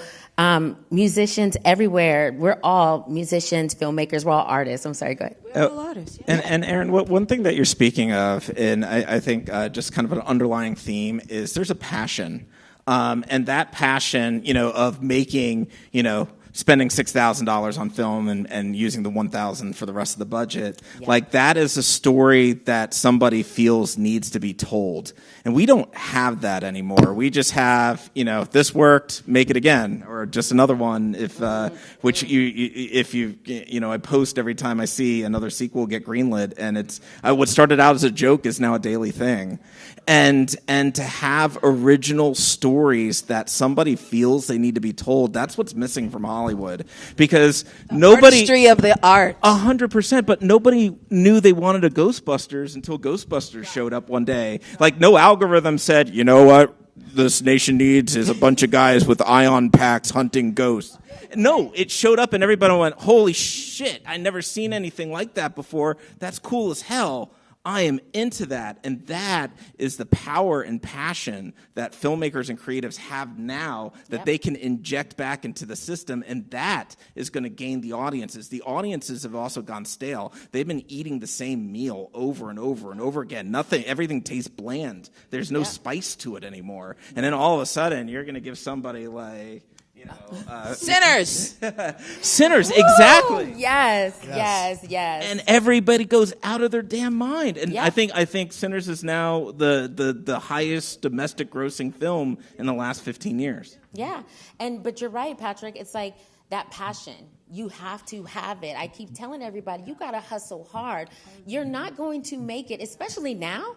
musicians everywhere, we're all musicians, filmmakers, we're all artists. I'm sorry, go ahead. We're all artists. Yeah. And Erin, one thing that you're speaking of, and I think just kind of an underlying theme is there's a passion. And that passion, you know, of making, you know, spending $6,000 on film and using the $1,000 for the rest of the budget, like that is a story that somebody feels needs to be told. And we don't have that anymore. We just have, you know, this worked, make it again, or just another one. If I post every time I see another sequel get greenlit, and it's what started out as a joke is now a daily thing. And to have original stories that somebody feels they need to be told, that's what's missing from Hollywood. Because nobody... Artistry of the art. 100%, but nobody knew they wanted a Ghostbusters until Ghostbusters showed up one day. Like, no algorithm said, you know what this nation needs is a bunch of guys with ion packs hunting ghosts. No, it showed up and everybody went, holy shit, I never seen anything like that before. That's cool as hell. I am into that, and that is the power and passion that filmmakers and creatives have now that they can inject back into the system, and that is going to gain the audiences. The audiences have also gone stale. They've been eating the same meal over and over and over again. Everything tastes bland. There's no spice to it anymore. And then all of a sudden, you're going to give somebody like... Sinners. Sinners, exactly. Yes. And everybody goes out of their damn mind. And I think Sinners is now the highest domestic grossing film in the last 15 years. Yeah. But you're right, Patrick. It's like that passion. You have to have it. I keep telling everybody, you got to hustle hard. You're not going to make it, especially now.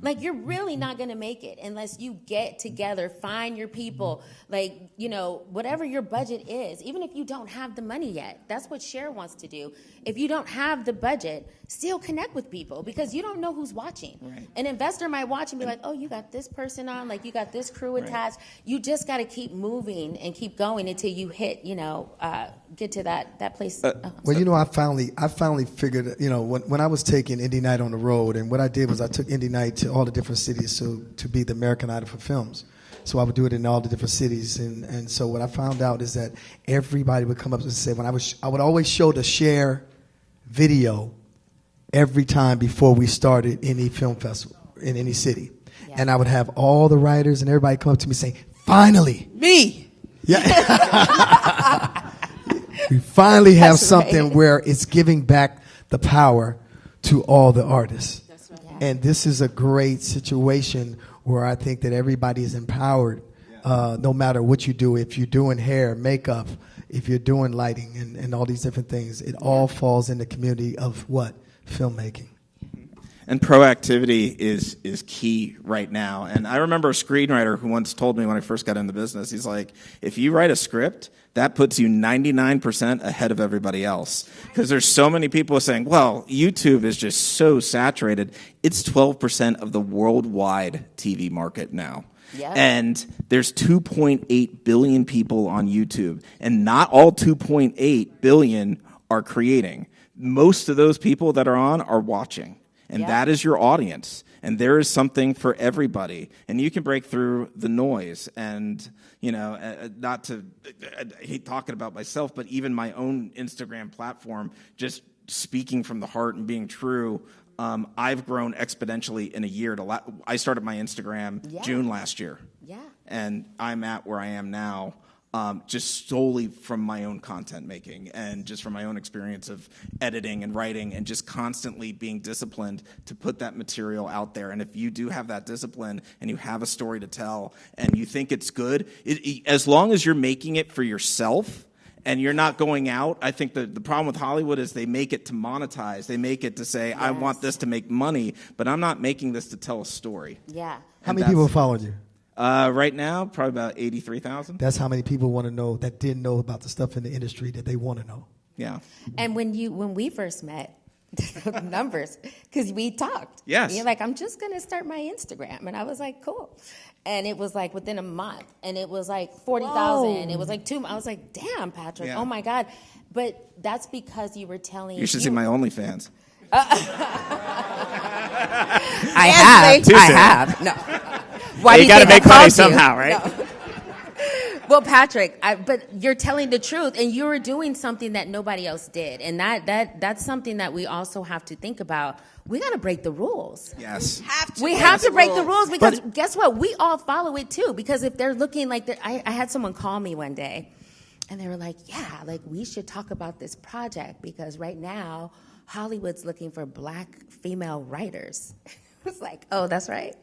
Like, you're really not going to make it unless you get together, find your people, like, you know, whatever your budget is, even if you don't have the money yet. That's what Cher wants to do. If you don't have the budget, still connect with people because you don't know who's watching. Right. An investor might watch and be like, oh, you got this person on, like you got this crew attached. You just got to keep moving and keep going until you hit, you know, get to that place. Well, you know, I finally figured, you know, when I was taking Indie Night on the road, and what I did was I took Indie Night to all the different cities to be the American Idol for films. So I would do it in all the different cities, and so what I found out is that everybody would come up and say, I would always show the Share video every time before we started any film festival in any city. Yeah. And I would have all the writers and everybody come up to me saying, finally. Me. Yeah. We finally have something where it's giving back the power to all the artists. That's right. Yeah. And this is a great situation where I think that everybody is empowered, no matter what you do. If you're doing hair, makeup, if you're doing lighting and all these different things, it all falls in the community of what? Filmmaking. And proactivity is key right now. And I remember a screenwriter who once told me when I first got in the business, he's like, if you write a script, that puts you 99% ahead of everybody else. Because there's so many people saying, well, YouTube is just so saturated. It's 12% of the worldwide TV market now. Yeah. And there's 2.8 billion people on YouTube. And not all 2.8 billion are creating. Most of those people that are on are watching. And that is your audience. And there is something for everybody. And you can break through the noise. And, you know, I hate talking about myself, but even my own Instagram platform, just speaking from the heart and being true, I've grown exponentially in a year. I started my Instagram June last year. Yeah. And I'm at where I am now just solely from my own content making and just from my own experience of editing and writing and just constantly being disciplined to put that material out there. And if you do have that discipline and you have a story to tell and you think it's good, as long as you're making it for yourself and you're not going out, I think the problem with Hollywood is they make it to monetize. They make it to say, I want this to make money, but I'm not making this to tell a story. Yeah. How many people followed you? Right now, probably about 83,000. That's how many people want to know that didn't know about the stuff in the industry that they want to know. Yeah. And when we first met, numbers, because we talked. Yes. You're like, I'm just going to start my Instagram. And I was like, cool. And it was like within a month. And it was like 40,000. It was like 2 months. I was like, damn, Patrick. Yeah. Oh, my God. But that's because you were telling. You should see my OnlyFans. I have. No. Why you got to make money somehow, right? No. Well, Patrick, but you're telling the truth, and you're doing something that nobody else did, and that's something that we also have to think about. We got to break the rules. Yes, we have to break the rules because guess what? We all follow it too. Because if they're looking like I had someone call me one day, and they were like, "Yeah, like we should talk about this project because right now Hollywood's looking for black female writers." I was like, "Oh, that's right."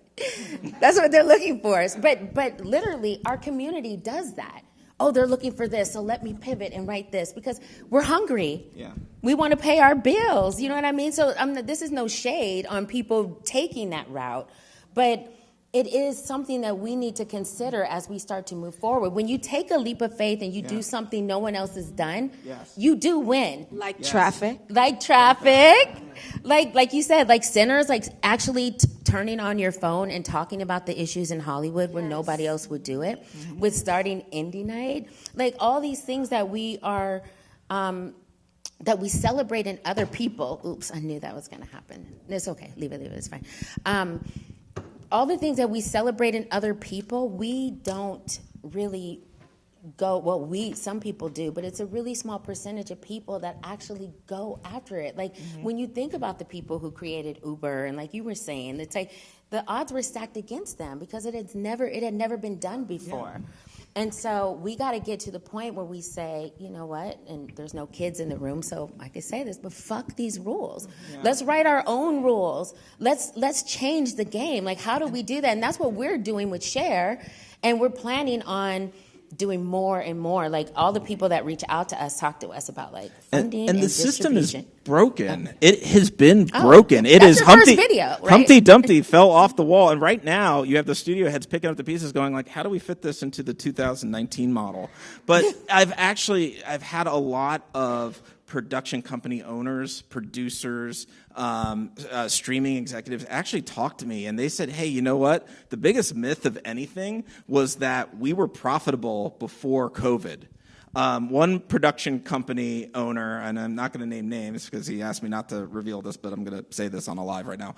That's what they're looking for. But literally, our community does that. Oh, they're looking for this, so let me pivot and write this because we're hungry. Yeah. We want to pay our bills. You know what I mean? So this is no shade on people taking that route, but it is something that we need to consider as we start to move forward. When you take a leap of faith and you do something no one else has done, you do win. Like traffic. Like traffic. Like you said, like sinners, like actually turning on your phone and talking about the issues in Hollywood where nobody else would do it. Mm-hmm. With starting Indie Night. Like all these things that we are... that we celebrate in other people. Oops, I knew that was going to happen. It's okay. Leave it. It's fine. All the things that we celebrate in other people, we don't really go, well, some people do, but it's a really small percentage of people that actually go after it. Like, when you think about the people who created Uber, and like you were saying, it's like the odds were stacked against them because it had never been done before. Yeah. And so we got to get to the point where we say, you know what, and there's no kids in the room, so I could say this, but fuck these rules. Yeah. Let's write our own rules. Let's change the game. Like, how do we do that? And that's what we're doing with Share, and we're planning on doing more and more. Like, all the people that reach out to us talk to us about, like, funding and the system is distribution. Broken. It has been broken. It that's is your Humpty, first video, right? Humpty Dumpty fell off the wall, and right now you have the studio heads picking up the pieces going like, how do we fit this into the 2019 model? But I've had a lot of production company owners, producers, streaming executives actually talked to me, and they said, hey, you know what? The biggest myth of anything was that we were profitable before COVID. One production company owner, and I'm not going to name names because he asked me not to reveal this, but I'm going to say this on a live right now.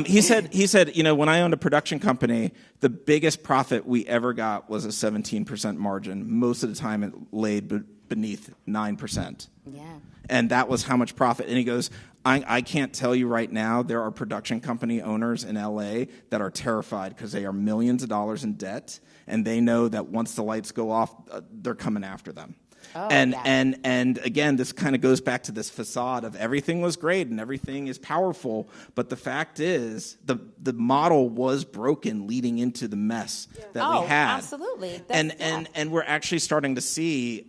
He said, you know, when I owned a production company, the biggest profit we ever got was a 17% margin. Most of the time it laid beneath 9%. Yeah. And that was how much profit. And he goes, I can't tell you right now, there are production company owners in LA that are terrified because they are millions of dollars in debt, and they know that once the lights go off, they're coming after them. Oh, and again, this kind of goes back to this facade of everything was great and everything is powerful, but the fact is the model was broken leading into the mess that we had. Absolutely. And we're actually starting to see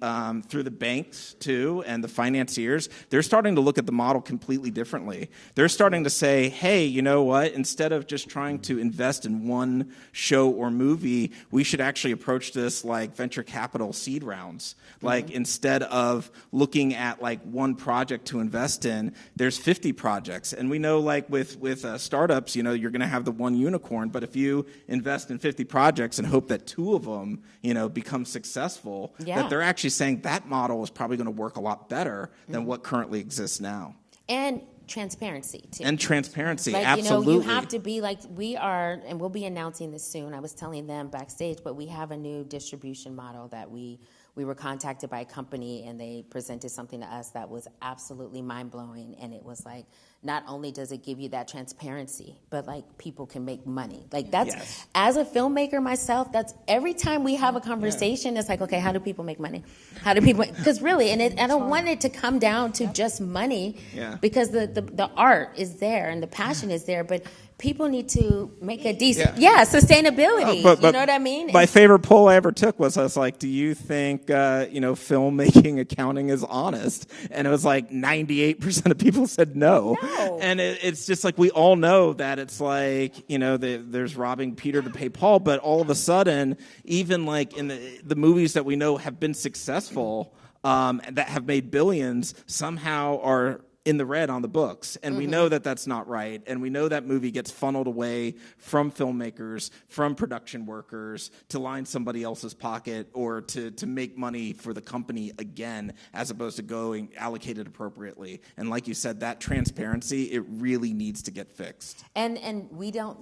through the banks too and the financiers, they're starting to look at the model completely differently. They're starting to say, hey, you know what? Instead of just trying to invest in one show or movie, we should actually approach this like venture capital seed rounds. Like instead of looking at like one project to invest in, there's 50 projects. And we know like with startups, you know, you're going to have the one unicorn. But if you invest in 50 projects and hope that 2 of them, you know, become successful, that they're actually saying that model is probably going to work a lot better than what currently exists now. And transparency too. And transparency, like, absolutely. You know, you have to be like we are, and we'll be announcing this soon. I was telling them backstage, but we have a new distribution model that we we were contacted by a company and they presented something to us that was absolutely mind-blowing. And it was like, not only does it give you that transparency, but like people can make money. Like that's, as a filmmaker myself, that's every time we have a conversation, it's like, okay, how do people make money? How do people, because really, and I don't want it to come down to just money, because the art is there and the passion is there, but people need to make a decent, sustainability. But you know what I mean? My favorite poll I ever took was, I was like, do you think, filmmaking accounting is honest? And it was like 98% of people said no. And it's just like, we all know that it's like, there's robbing Peter to pay Paul, but all of a sudden, even like in the movies that we know have been successful, that have made billions, somehow are in the red on the books. And we know that that's not right. And we know that movie gets funneled away from filmmakers, from production workers, to line somebody else's pocket or to make money for the company again, as opposed to going allocated appropriately. And like you said, that transparency, it really needs to get fixed. And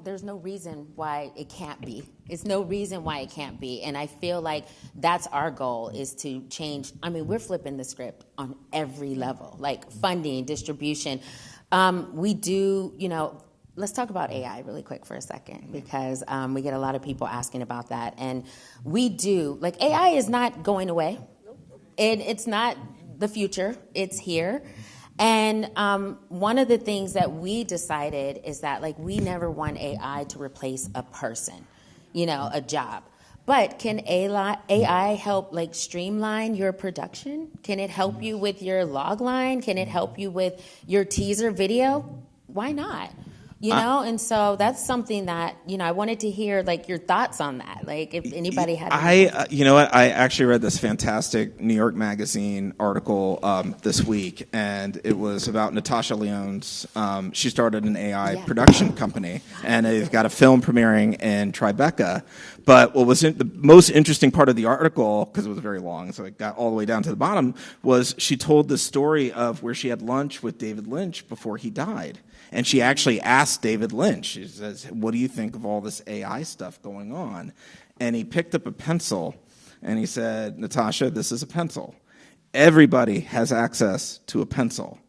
there's no reason why it can't be. It's no reason why it can't be. And I feel like that's our goal, is to change. I mean, we're flipping the script on every level, like funding, distribution. We do, let's talk about AI really quick for a second, because we get a lot of people asking about that. And we do, like, AI is not going away. It's not the future. It's here. And one of the things that we decided is that, like, we never want AI to replace a person, a job. But can AI help, like, streamline your production? Can it help you with your log line? Can it help you with your teaser video? Why not? And so that's something that, I wanted to hear, like, your thoughts on that. Like, if anybody had... you know what? I actually read this fantastic New York Magazine article this week, and it was about Natasha Lyonne's... she started an AI production company, and they've got a film premiering in Tribeca. But what was the most interesting part of the article, because it was very long, so it got all the way down to the bottom, was she told the story of where she had lunch with David Lynch before he died. And she actually asked David Lynch, she says, what do you think of all this AI stuff going on? And he picked up a pencil and he said, Natasha, this is a pencil. Everybody has access to a pencil,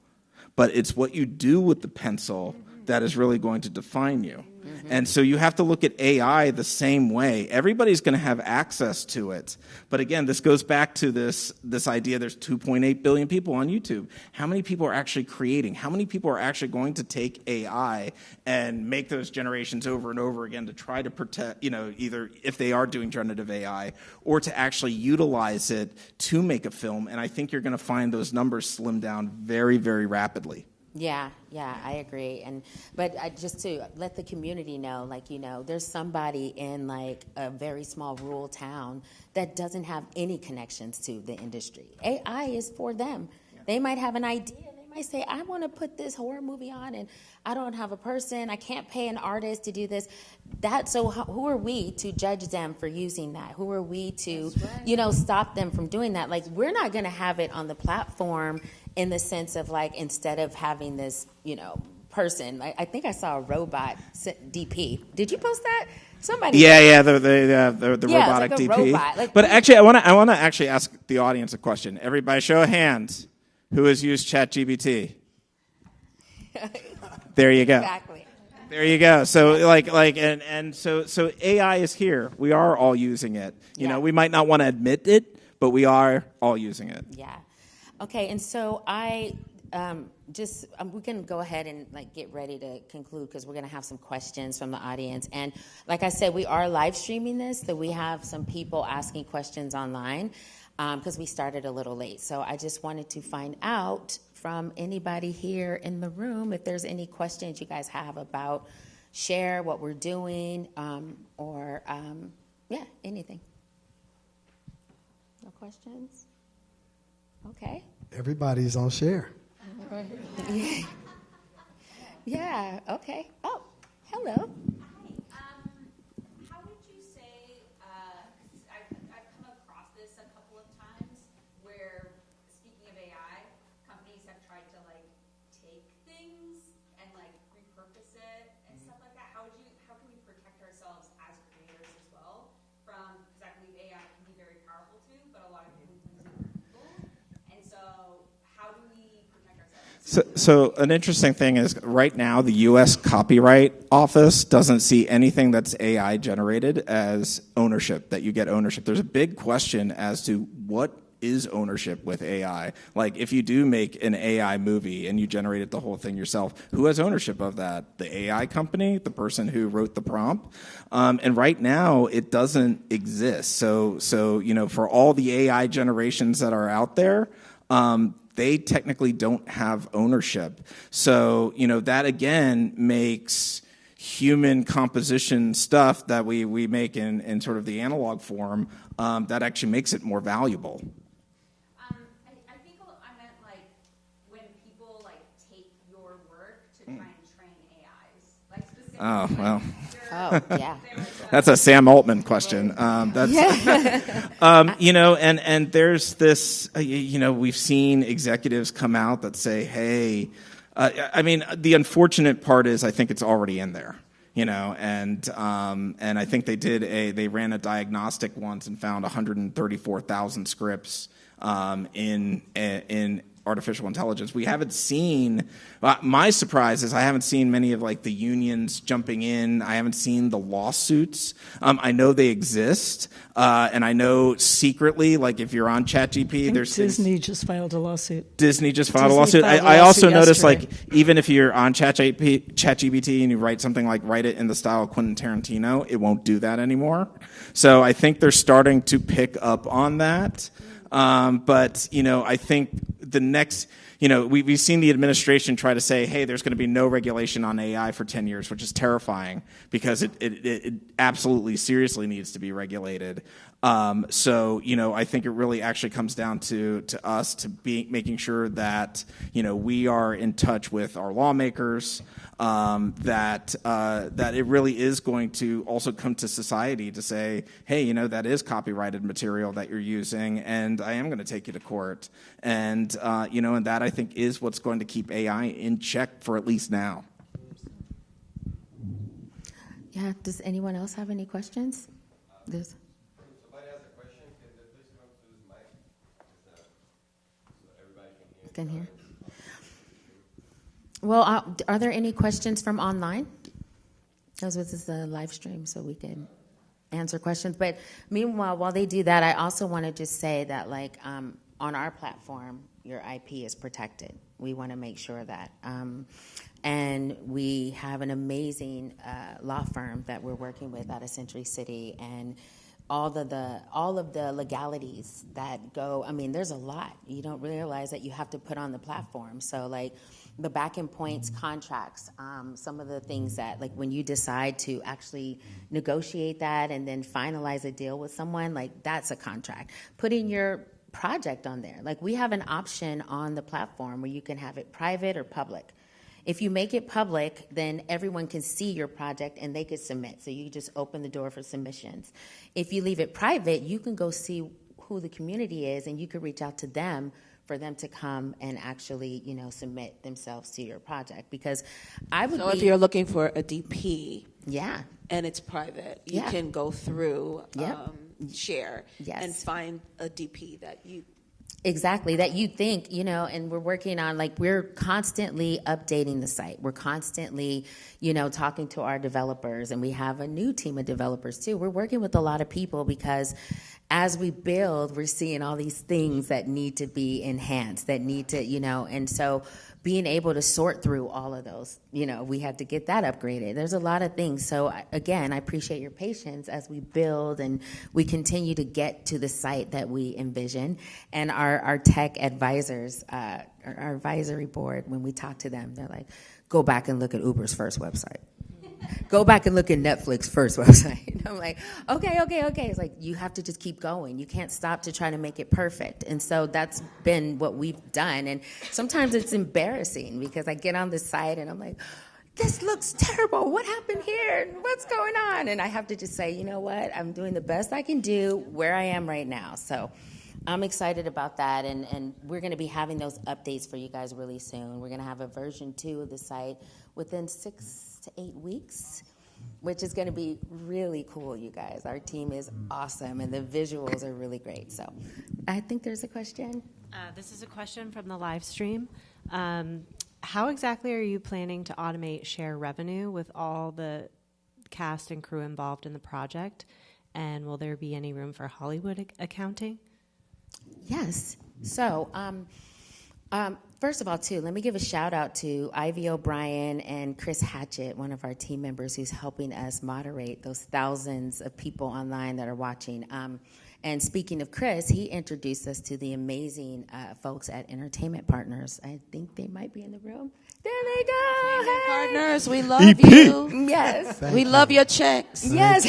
but it's what you do with the pencil that is really going to define you. And so you have to look at AI the same way. Everybody's going to have access to it. But again, this goes back to this idea there's 2.8 billion people on YouTube. How many people are actually creating? How many people are actually going to take AI and make those generations over and over again to try to protect, either if they are doing generative AI or to actually utilize it to make a film? And I think you're going to find those numbers slim down very, very rapidly. Yeah, I agree. But just to let the community know, like, there's somebody in, like, a very small rural town that doesn't have any connections to the industry. AI is for them. Yeah. They might have an idea. They might say, I want to put this horror movie on, and I don't have a person. I can't pay an artist to do this. So who are we to judge them for using that? Who are we to, stop them from doing that? Like, we're not going to have it on the platform in the sense of, like, instead of having this, person. I think I saw a robot DP. Did you post that? Somebody. Yeah, the robotic like DP. Robot. Like, but actually, I want to actually ask the audience a question. Everybody, show of hands. Who has used ChatGPT? There you go. Exactly. There you go. So so AI is here. We are all using it. We might not want to admit it, but we are all using it. Yeah. Okay, and so we can go ahead and, like, get ready to conclude, because we're going to have some questions from the audience. And like I said, we are live streaming this, so we have some people asking questions online, because we started a little late. So I just wanted to find out from anybody here in the room if there's any questions you guys have about Share, what we're doing, or anything. No questions? Okay. Everybody's on Share. Yeah, okay. Oh, hello. How would you say, I've come across this a couple of times, where, speaking of AI, companies have tried to, like, take things and, like, repurpose it and stuff like that. How can we protect ourselves as creators as well from, because I believe AI can be very powerful too, but a lot of people So an interesting thing is right now the U.S. Copyright Office doesn't see anything that's AI generated as ownership, that you get ownership. There's a big question as to what is ownership with AI. Like if you do make an AI movie and you generated the whole thing yourself, who has ownership of that? The AI company, the person who wrote the prompt? And right now it doesn't exist. So for all the AI generations that are out there, they technically don't have ownership. So, that again makes human composition stuff that we make in sort of the analog form, that actually makes it more valuable. I think I meant like when people like take your work to try and train AIs. Like specifically. Oh, well. Yeah. That's a Sam Altman question. And there's this, we've seen executives come out that say, hey, the unfortunate part is I think it's already in there, and I think they ran a diagnostic once and found 134,000 scripts in artificial intelligence. We haven't seen, my surprise is I haven't seen many of like the unions jumping in. I haven't seen the lawsuits. I know they exist. And I know secretly, like if you're on ChatGPT, there's Disney just filed a lawsuit. Disney just filed a lawsuit. I also noticed like even if you're on ChatGPT and you write something like write it in the style of Quentin Tarantino, it won't do that anymore. So I think they're starting to pick up on that. But I think the next, we've seen the administration try to say, hey, there's going to be no regulation on AI for 10 years, which is terrifying because it absolutely seriously needs to be regulated. So I think it really actually comes down to us to be making sure that, we are in touch with our lawmakers, that it really is going to also come to society to say, hey, that is copyrighted material that you're using, and I am going to take you to court. And, and that I think is what's going to keep AI in check for at least now. Yeah, does anyone else have any questions? Can hear. Well, are there any questions from online? Because this is a live stream, so we can answer questions. But meanwhile, while they do that, I also want to just say that, like, on our platform, your IP is protected. We want to make sure that. And we have an amazing law firm that we're working with out of Century City, and all of the legalities that go, there's a lot. You don't realize that you have to put on the platform. So like the back-end points, contracts, some of the things that like when you decide to actually negotiate that and then finalize a deal with someone, like that's a contract. Putting your project on there. Like we have an option on the platform where you can have it private or public. If you make it public, then everyone can see your project and they could submit. So you just open the door for submissions. If you leave it private, you can go see who the community is and you could reach out to them for them to come and actually, submit themselves to your project. Because if you're looking for a DP, yeah, and it's private, you can go through Share and find a DP that you. Exactly, that you think, and we're working on, like, we're constantly updating the site. We're constantly, talking to our developers, and we have a new team of developers, too. We're working with a lot of people because as we build, we're seeing all these things that need to be enhanced, that need to, and so being able to sort through all of those, we had to get that upgraded. There's a lot of things. So again, I appreciate your patience as we build and we continue to get to the site that we envision. And our tech advisors, our advisory board, when we talk to them, they're like, go back and look at Uber's first website. Go back and look at Netflix's first website. And I'm like, okay. It's like, you have to just keep going. You can't stop to try to make it perfect. And so that's been what we've done. And sometimes it's embarrassing because I get on the site and I'm like, this looks terrible. What happened here? What's going on? And I have to just say, you know what? I'm doing the best I can do where I am right now. So I'm excited about that. And we're going to be having those updates for you guys really soon. We're going to have a version 2 of the site within 6 to 8 weeks, which is going to be really cool, you guys. Our team is awesome, and the visuals are really great. So I think there's a question. This is a question from the live stream. How exactly are you planning to automate share revenue with all the cast and crew involved in the project? And will there be any room for Hollywood accounting? Yes. So, first of all, too, let me give a shout out to Ivy O'Brien and Chris Hatchett, one of our team members who's helping us moderate those thousands of people online that are watching. And speaking of Chris, he introduced us to the amazing folks at Entertainment Partners. I think they might be in the room. There they go. Hey. Partners, we love you. Yes. We love your checks. Yes.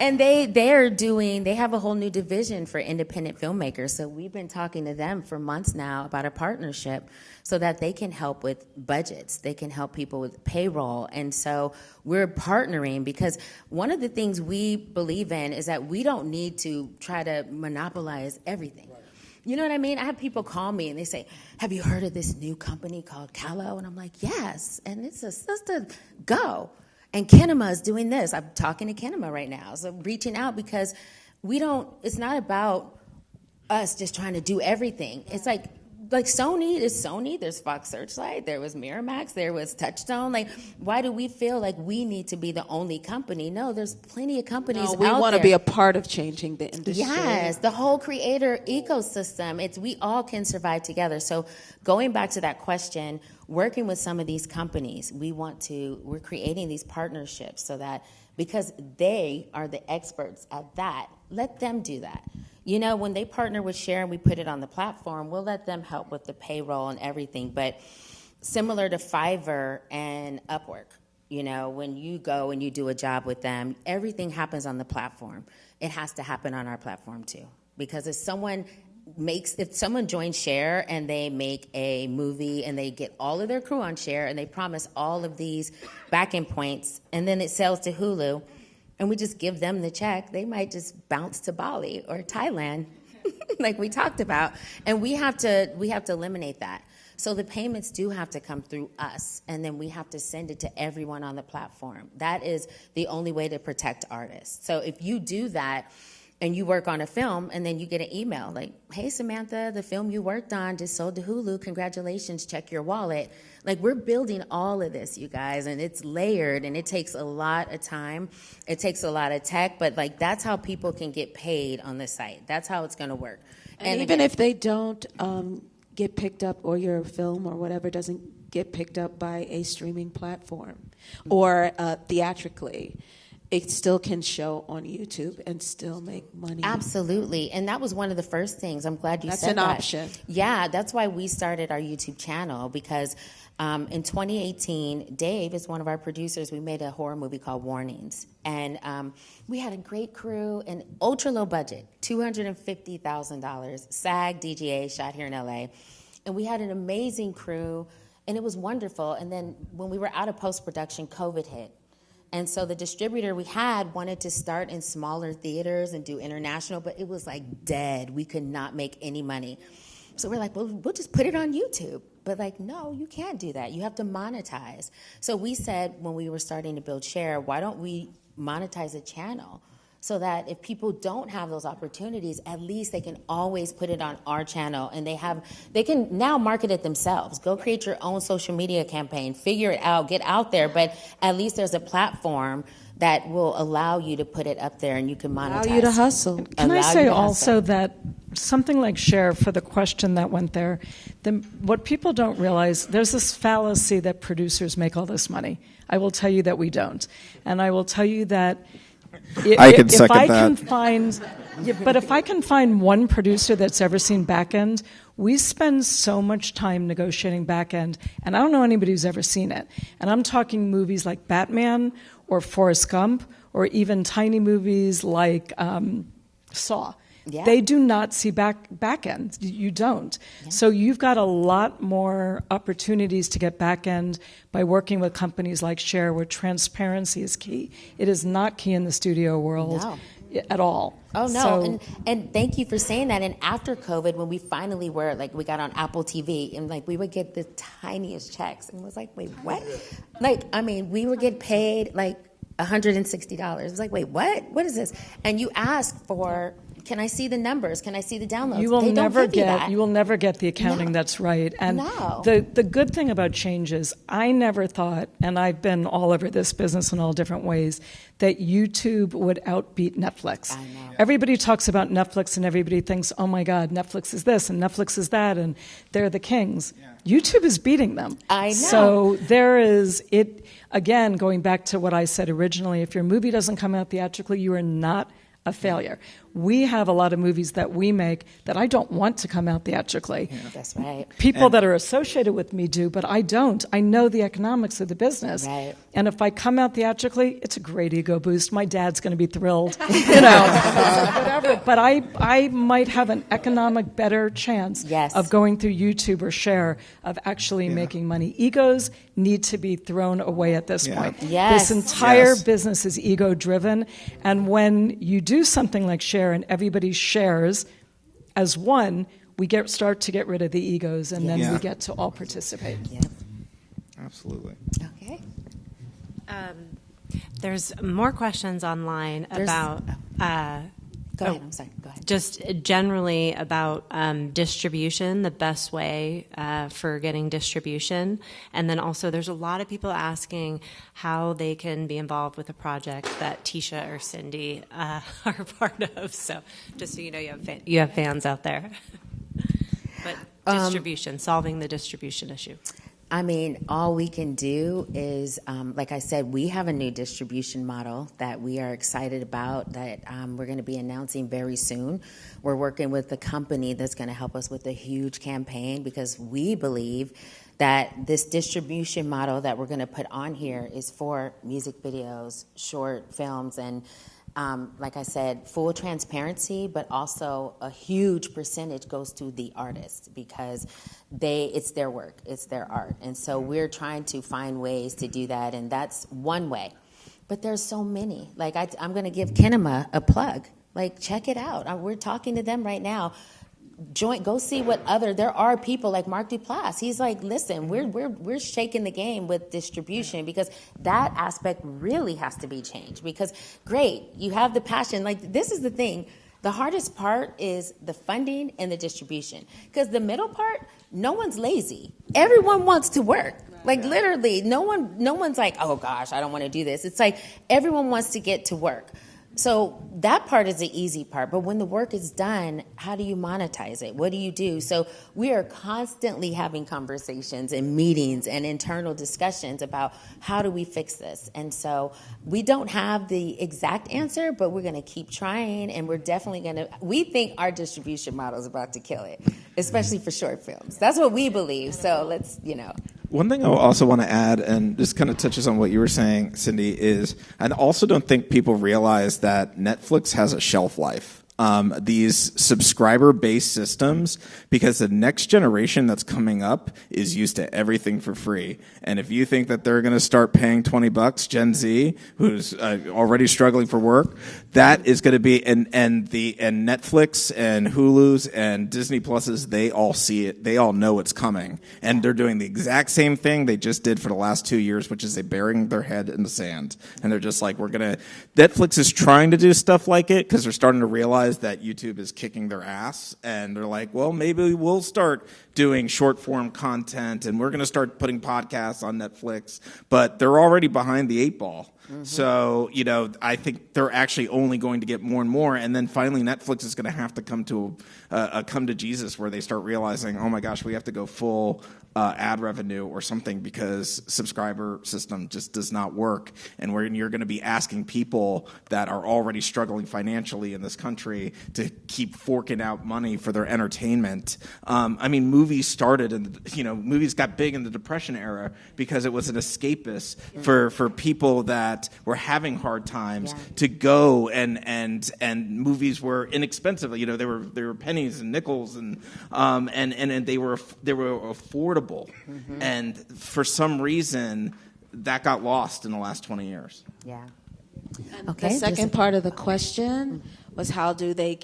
And they have a whole new division for independent filmmakers. So we've been talking to them for months now about a partnership so that they can help with budgets. They can help people with payroll. And so we're partnering because one of the things we believe in is that we don't need to try to monopolize everything. Right. You know what I mean? I have people call me and they say, have you heard of this new company called Calo? And I'm like, yes. And it's just a go. And Kinema is doing this. I'm talking to Kinema right now. So reaching out because it's not about us just trying to do everything. It's like Sony is Sony. There's Fox Searchlight. There was Miramax. There was Touchstone. Like, why do we feel like we need to be the only company? No, there's plenty of companies out there. We want to be a part of changing the industry. Yes, the whole creator ecosystem. We all can survive together. So going back to that question, working with some of these companies, we're creating these partnerships so that because they are the experts at that, let them do that. You know, when they partner with Share and we put it on the platform, we'll let them help with the payroll and everything. But similar to Fiverr and Upwork, you know, when you go and you do a job with them, everything happens on the platform. It has to happen on our platform too. Because if someone joins Share and they make a movie and they get all of their crew on Share and they promise all of these back-end points and then it sells to Hulu, and we just give them the check, they might just bounce to Bali or Thailand, like we talked about. And we have to eliminate that. So the payments do have to come through us, and then we have to send it to everyone on the platform. That is the only way to protect artists. So if you do that and you work on a film, and then you get an email like, hey, Samantha, the film you worked on just sold to Hulu. Congratulations, check your wallet. Like, we're building all of this, you guys, and it's layered, and it takes a lot of time. It takes a lot of tech, but, like, that's how people can get paid on the site. That's how it's going to work. And even if they don't get picked up, or your film or whatever doesn't get picked up by a streaming platform or theatrically, it still can show on YouTube and still make money. Absolutely. And that was one of the first things. I'm glad you said that. That's an option. Yeah, that's why we started our YouTube channel, because in 2018, Dave is one of our producers. We made a horror movie called Warnings. And we had a great crew and ultra low budget, $250,000, SAG, DGA, shot here in LA. And we had an amazing crew, and it was wonderful. And then when we were out of post-production, COVID hit. And so the distributor we had wanted to start in smaller theaters and do international, but it was like dead. We could not make any money. So we're like, well, we'll just put it on YouTube. But like, no, you can't do that. You have to monetize. So we said when we were starting to build Share, why don't we monetize a channel so that if people don't have those opportunities, at least they can always put it on our channel, and they can now market it themselves. Go create your own social media campaign, figure it out, get out there, but at least there's a platform that will allow you to put it up there and you can monetize. Allow you to hustle. Can I say also that something like Share, for the question that went there, what people don't realize, there's this fallacy that producers make all this money. I will tell you that we don't. And I will tell you that if I can find one producer that's ever seen back end, we spend so much time negotiating back end, and I don't know anybody who's ever seen it. And I'm talking movies like Batman or Forrest Gump, or even tiny movies like Saw. Yeah. They do not see back end. You don't. Yeah. So you've got a lot more opportunities to get back end by working with companies like Share, where transparency is key. It is not key in the studio world at all. Oh, no. So, and thank you for saying that. And after COVID, when we finally were, like, we got on Apple TV, and, like, we would get the tiniest checks. And it was like, wait, what? Like, I mean, we would get paid, like, $160. It was like, wait, what? What is this? And you ask for Can I see the numbers? Can I see the downloads? You will They never don't give get. You will never get the accounting that's right. And No. the good thing about change is, I never thought, and I've been all over this business in all different ways, that YouTube would outbeat Netflix. I know. Everybody talks about Netflix, and everybody thinks, oh my God, Netflix is this and Netflix is that, and they're the kings. YouTube is beating them. I know. So there is it again. Going back to what I said originally, if your movie doesn't come out theatrically, you are not a failure. We have a lot of movies that we make that I don't want to come out theatrically. Yeah. That's right. People that are associated with me do, but I don't. I know the economics of the business. Right. And if I come out theatrically, it's a great ego boost. My dad's going to be thrilled, whatever. But I might have an economic better chance of going through YouTube or Share of actually making money. Egos need to be thrown away at this point. Yes. This entire business is ego driven. And when you do something like Share and everybody shares as one, we start to get rid of the egos, and then we get to all participate. Yeah. Absolutely. Okay. There's more questions online about. Go ahead. I'm sorry. Go ahead. Just generally about distribution, the best way for getting distribution. And then also there's a lot of people asking how they can be involved with a project that Tisha or Cindy are part of. So just so you know, you have fans out there. But distribution, solving the distribution issue. I mean, all we can do is, like I said, we have a new distribution model that we are excited about that we're going to be announcing very soon. We're working with a company that's going to help us with a huge campaign because we believe that this distribution model that we're going to put on here is for music videos, short films, and like I said, full transparency, but also a huge percentage goes to the artist because it's their work, it's their art. And so we're trying to find ways to do that, and that's one way. But there's so many. Like I'm going to give Kinema a plug. Like, check it out. We're talking to them right now. Go see what there are people like Mark Duplass. He's like, listen, we're shaking the game with distribution because that aspect really has to be changed. Because great, you have the passion. Like, this is the thing. The hardest part is the funding and the distribution. Because the middle part, no one's lazy. Everyone wants to work. Like, literally, no one's like, oh gosh, I don't want to do this. It's like everyone wants to get to work. So that part is the easy part. But when the work is done, how do you monetize it? What do you do? So we are constantly having conversations and meetings and internal discussions about how do we fix this. And so we don't have the exact answer, but we're going to keep trying. And we're definitely going to, we think our distribution model is about to kill it, especially for short films. That's what we believe. So let's, One thing I also want to add, and this kind of touches on what you were saying, Cindy, is I also don't think people realize that Netflix has a shelf life. These subscriber-based systems, because the next generation that's coming up is used to everything for free. And if you think that they're going to start paying $20, Gen Z, who's already struggling for work, that is going to be and Netflix and Hulu's and Disney Pluses, they all see it. They all know it's coming, and they're doing the exact same thing they just did for the last 2 years, which is they're burying their head in the sand, and they're just like, Netflix is trying to do stuff like it because they're starting to realize that YouTube is kicking their ass, and they're like, well, maybe we'll start doing short form content, and we're going to start putting podcasts on Netflix, but they're already behind the 8 ball. Mm-hmm. So, I think they're actually only going to get more and more, and then finally Netflix is going to have to come to Jesus where they start realizing, oh my gosh, we have to go full ad revenue or something because subscriber system just does not work. And where you're going to be asking people that are already struggling financially in this country to keep forking out money for their entertainment. Movies movies got big in the Depression era because it was an escapist for people that were having hard times to go, and movies were inexpensive. They were pennies and nickels, and they were affordable. Mm-hmm. And for some reason, that got lost in the last 20 years. Yeah. Okay. The second part of the question was, how do they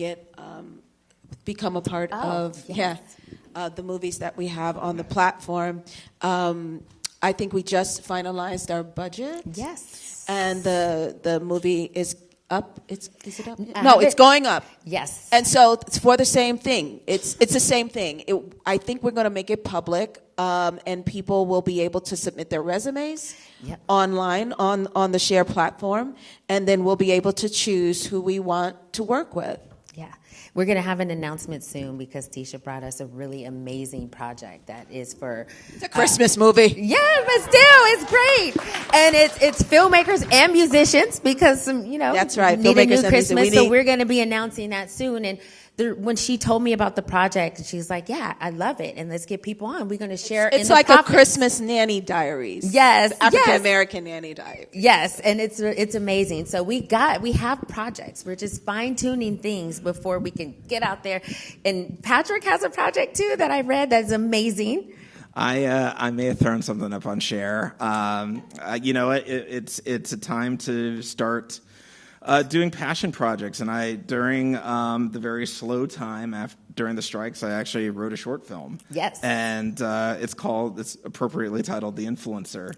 become a part of the movies that we have on the platform? I think we just finalized our budget. Yes. And the movie is up? Is it up? No, it's going up. Yes. And so it's for the same thing. It's the same thing. I think we're going to make it public, and people will be able to submit their resumes online on the Share platform, and then we'll be able to choose who we want to work with. Yeah. We're going to have an announcement soon because Tisha brought us a really amazing project that is for... It's a Christmas movie. Yeah, but still, it's great. And it's filmmakers and musicians because, that's right. Need a new Filmmakers Christmas. So we're going to be announcing that soon. And when she told me about the project, she's like, yeah, I love it. And let's get people on. We're going to share It's like a Christmas nanny diaries. Yes. African-American nanny diaries. Yes. And it's amazing. So we have projects. We're just fine tuning things before we can get out there. And Patrick has a project too that I read that's amazing. I may have thrown something up on Share. It's a time to start doing passion projects, and during the very slow time during the strikes, I actually wrote a short film. Yes, and it's appropriately titled "The Influencer."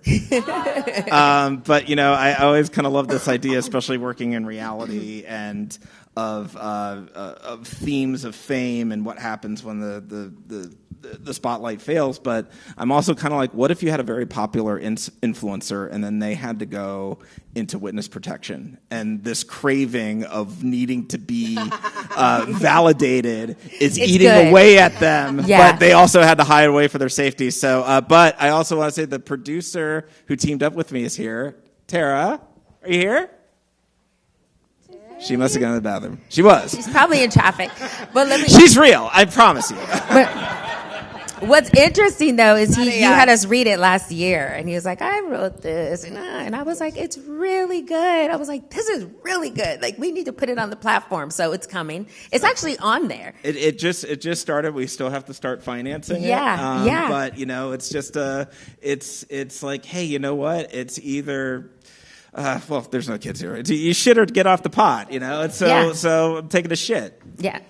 But I always kind of love this idea, especially working in reality and of themes of fame and what happens when the spotlight fails. But I'm also kind of like, what if you had a very popular influencer and then they had to go into witness protection, and this craving of needing to be validated is eating away at them, but they also had to hide away for their safety. So, but I also want to say the producer who teamed up with me is here. Tara, are you here? She must have gone to the bathroom. She was. She's probably in traffic. But She's real, I promise you. What's interesting, though, is you had us read it last year, and he was like, I wrote this, and I was like, it's really good. I was like, this is really good. Like, we need to put it on the platform, so it's coming. It's actually on there. It just started. We still have to start financing it. Yeah. But, it's just, it's like, hey, you know what? It's either... well, there's no kids here. It's, you shit or get off the pot, So I'm taking a shit. Yeah.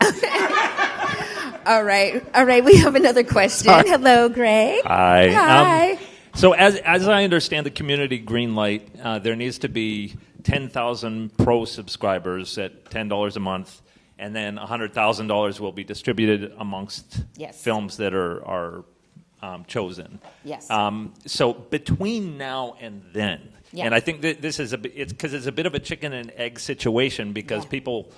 All right. We have another question. Sorry. Hello, Greg. Hi. So as I understand the community greenlight, there needs to be 10,000 pro subscribers at $10 a month, and then $100,000 will be distributed amongst films that are chosen. Yes. So between now and then. Yeah. And I think that this is it's a bit of a chicken and egg situation because people,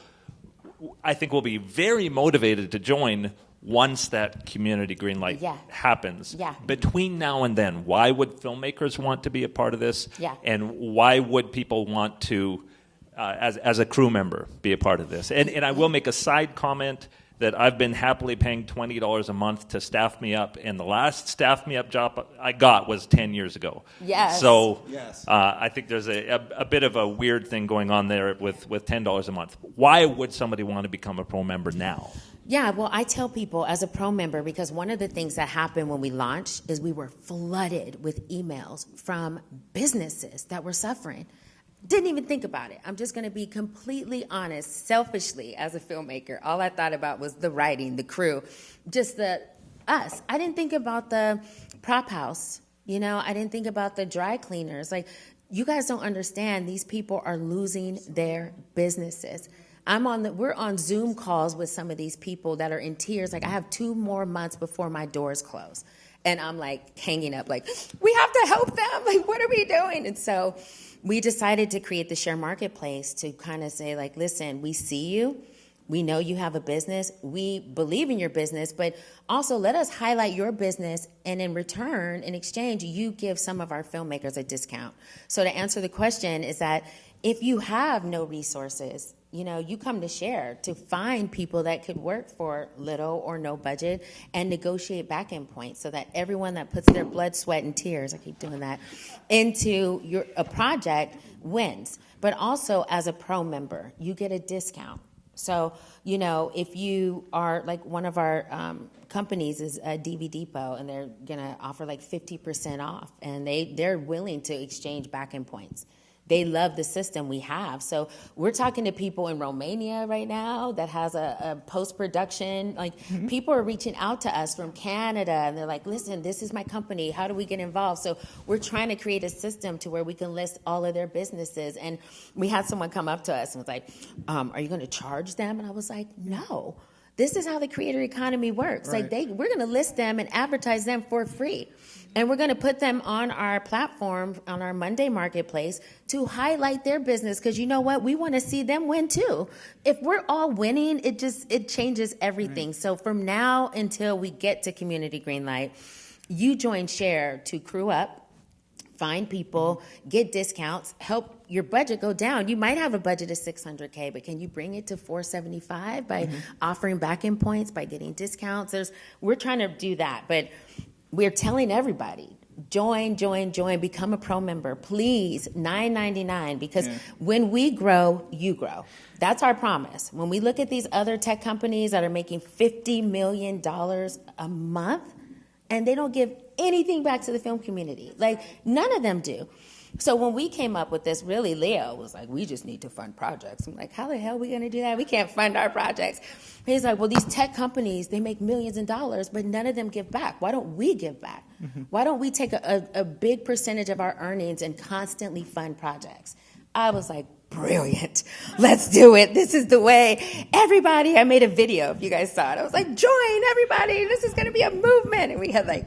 I think, will be very motivated to join once that community greenlight happens. Yeah. Between now and then, why would filmmakers want to be a part of this? Yeah. And why would people want to, as a crew member, be a part of this? And I will make a side comment that I've been happily paying $20 a month to staff me up, and the last staff me up job I got was 10 years ago. Yes. So I think there's a bit of a weird thing going on there with $10 a month. Why would somebody want to become a pro member now? Yeah, well, I tell people as a pro member, because one of the things that happened when we launched is we were flooded with emails from businesses that were suffering. Didn't even think about it. I'm just going to be completely honest. Selfishly, as a filmmaker, all I thought about was the writing, the crew, just us. I didn't think about the prop house. I didn't think about the dry cleaners. Like, you guys don't understand. These people are losing their businesses. We're on Zoom calls with some of these people that are in tears. Like, I have 2 more months before my doors close. And I'm like hanging up, like, we have to help them. Like, what are we doing? And so we decided to create the Share Marketplace to kind of say, like, listen, we see you. We know you have a business. We believe in your business, but also let us highlight your business. And in return, in exchange, you give some of our filmmakers a discount. So to answer the question is that if you have no resources, you come to Share to find people that could work for little or no budget and negotiate back-end points so that everyone that puts their blood, sweat, and tears, I keep doing that, into a project wins. But also, as a pro member, you get a discount. So, if you are, like, one of our companies is a DV Depot, and they're going to offer like 50% off, and they're willing to exchange back-end points. they love the system we have. So we're talking to people in Romania right now that has a post-production. Like, people are reaching out to us from Canada, and they're like, listen, this is my company. How do we get involved? So we're trying to create a system to where we can list all of their businesses. And we had someone come up to us and was like, are you going to charge them? And I was like, no. This is how the creator economy works. Right. Like, we're going to list them and advertise them for free. And we're going to put them on our platform, on our Monday marketplace, to highlight their business. Because you know what? We want to see them win too. If we're all winning, it changes everything. Right. So from now until we get to Community Greenlight, you join Share to crew up, find people, get discounts, help your budget go down. You might have a budget of $600K, but can you bring it to $475 by offering back-in points, by getting discounts? We're trying to do that, but we're telling everybody, join, become a pro member, please, $9.99, because when we grow, you grow. That's our promise. When we look at these other tech companies that are making $50 million a month, and they don't give anything back to the film community. Like, none of them do. So when we came up with this, really, Leo was like, we just need to fund projects. I'm like, how the hell are we going to do that? We can't fund our projects. He's like, well, these tech companies, they make millions of dollars, but none of them give back. Why don't we give back? Why don't we take a big percentage of our earnings and constantly fund projects? I was like, brilliant. Let's do it. This is the way. Everybody, I made a video, if you guys saw it. I was like, join, everybody. This is going to be a movement. And we had like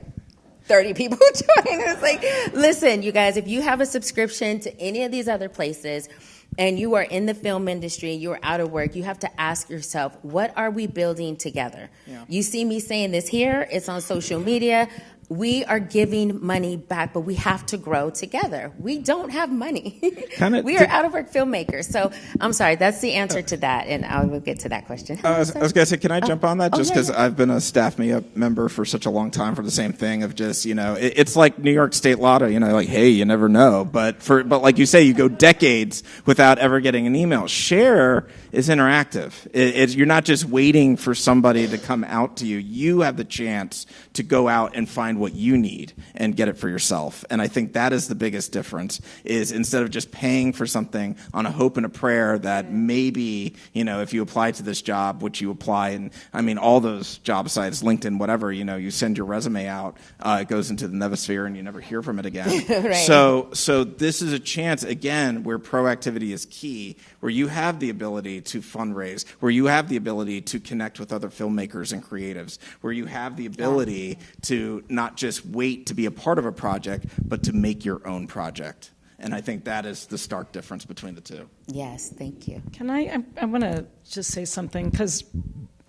30 people join. It was like, listen, you guys, if you have a subscription to any of these other places and you are in the film industry, you are out of work, you have to ask yourself, what are we building together? Yeah. You see me saying this here. It's on social media. We are giving money back, but we have to grow together. We don't have money. We are out of work filmmakers. So I'm sorry, that's the answer to that, and I will get to that question. I was going to say, can I jump on that? Just because I've been a Staff Me Up member for such a long time for the same thing of just, it's like New York State Lotto, like, hey, you never know. But like you say, you go decades without ever getting an email. Share is interactive. You're not just waiting for somebody to come out to you. You have the chance to go out and find what you need and get it for yourself. And I think that is the biggest difference, is instead of just paying for something on a hope and a prayer that maybe, if you apply to this job, which you apply, and I mean, all those job sites, LinkedIn, whatever, you send your resume out, it goes into the Nevosphere and you never hear from it again. Right. So this is a chance, again, where proactivity is key, where you have the ability to fundraise, where you have the ability to connect with other filmmakers and creatives, where you have the ability to not just wait to be a part of a project, but to make your own project. And I think that is the stark difference between the two. Yes, thank you. Can I want to just say something, because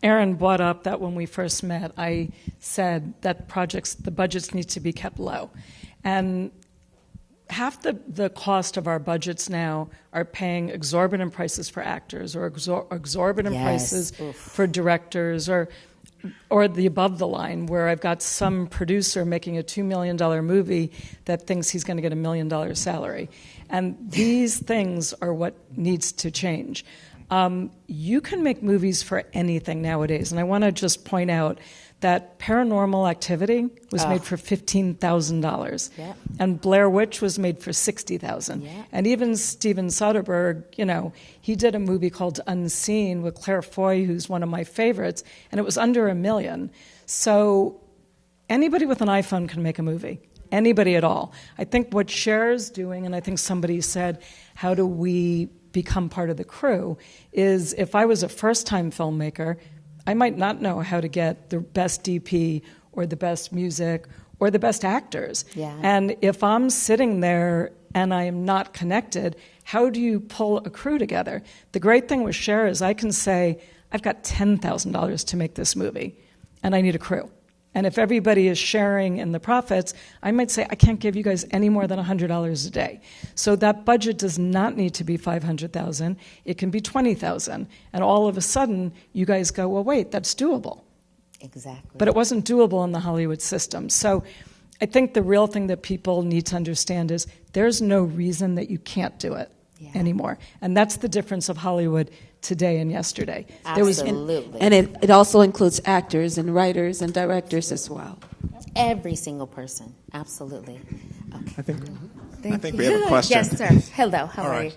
Erin brought up that when we first met, I said that the budgets need to be kept low. And half the cost of our budgets now are paying exorbitant prices for actors, or exorbitant prices for directors, or the above the line, where I've got some producer making a $2 million movie that thinks he's going to get $1 million salary. And these things are what needs to change. You can make movies for anything nowadays. And I want to just point out that Paranormal Activity was made for $15,000. Yeah. And Blair Witch was made for $60,000. Yeah. And even Steven Soderbergh, he did a movie called Unseen with Claire Foy, who's one of my favorites, and it was under $1 million. So anybody with an iPhone can make a movie. Anybody at all. I think what Cher is doing, and I think somebody said, how do we become part of the crew, is if I was a first-time filmmaker, I might not know how to get the best DP or the best music or the best actors. Yeah. And if I'm sitting there and I am not connected, how do you pull a crew together? The great thing with Share is I can say, I've got $10,000 to make this movie, and I need a crew. And if everybody is sharing in the profits, I might say, I can't give you guys any more than $100 a day. So that budget does not need to be $500,000. It can be $20,000. And all of a sudden, you guys go, well, wait, that's doable. Exactly. But it wasn't doable in the Hollywood system. So I think the real thing that people need to understand is there's no reason that you can't do it anymore. And that's the difference of Hollywood today and yesterday. Absolutely. And it also includes actors and writers and directors as well. Every single person. Absolutely. Okay. I think I think we have a question. Yes, sir. Hello, how are you?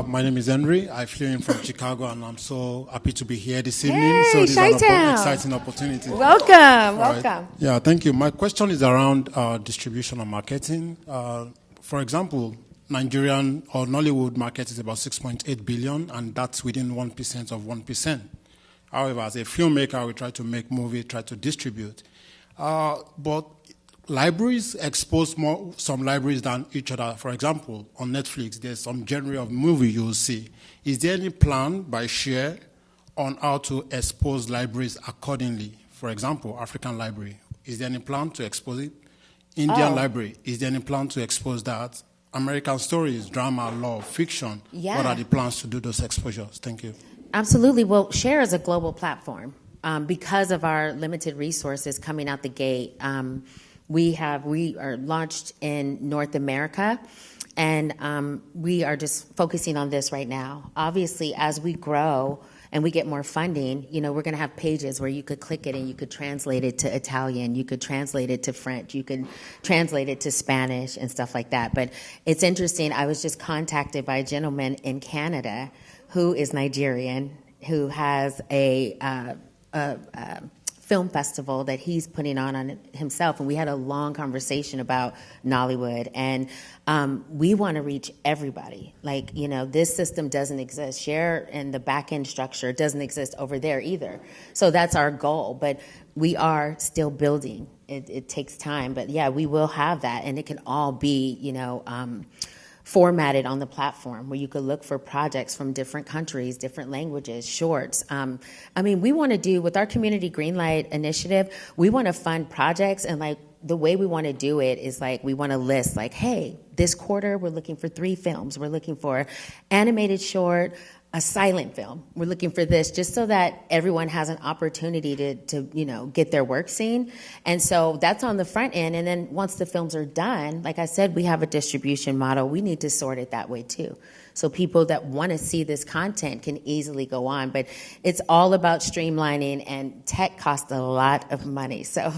My name is Henry. I flew in from Chicago, and I'm so happy to be here this evening. Hey, so this is an Chi-Town. exciting opportunity. Welcome, Right. welcome. Yeah, thank you. My question is around distribution and marketing. For example, Nigerian or Nollywood market is about 6.8 billion, and that's within 1% of 1%. However, as a filmmaker, we try to make movies, try to distribute. But libraries expose some libraries than each other. For example, on Netflix, there's some genre of movie you'll see. Is there any plan by Share on how to expose libraries accordingly? For example, African library. Is there any plan to expose it? Indian library. Is there any plan to expose that? American stories, drama, law, fiction. Yeah. What are the plans to do those exposures? Thank you. Absolutely. Well, Share is a global platform. Because of our limited resources coming out the gate, we are launched in North America, and we are just focusing on this right now. Obviously, as we grow and we get more funding, we're going to have pages where you could click it and you could translate it to Italian, you could translate it to French, you could translate it to Spanish and stuff like that. But it's interesting. I was just contacted by a gentleman in Canada who is Nigerian, who has a film festival that he's putting on himself, and we had a long conversation about Nollywood, and we want to reach everybody. This system doesn't exist. Share and the back-end structure doesn't exist over there either. So that's our goal, but we are still building. It takes time, but yeah, we will have that, and it can all be, formatted on the platform where you could look for projects from different countries, different languages, shorts. We want to do, with our Community Greenlight initiative, we want to fund projects, and the way we want to do it is we want to list hey, this quarter we're looking for 3 films. We're looking for animated short, a silent film. We're looking for this just so that everyone has an opportunity to get their work seen. And so that's on the front end. And then once the films are done, like I said, we have a distribution model. We need to sort it that way too. So people that want to see this content can easily go on. But it's all about streamlining, and tech costs a lot of money. So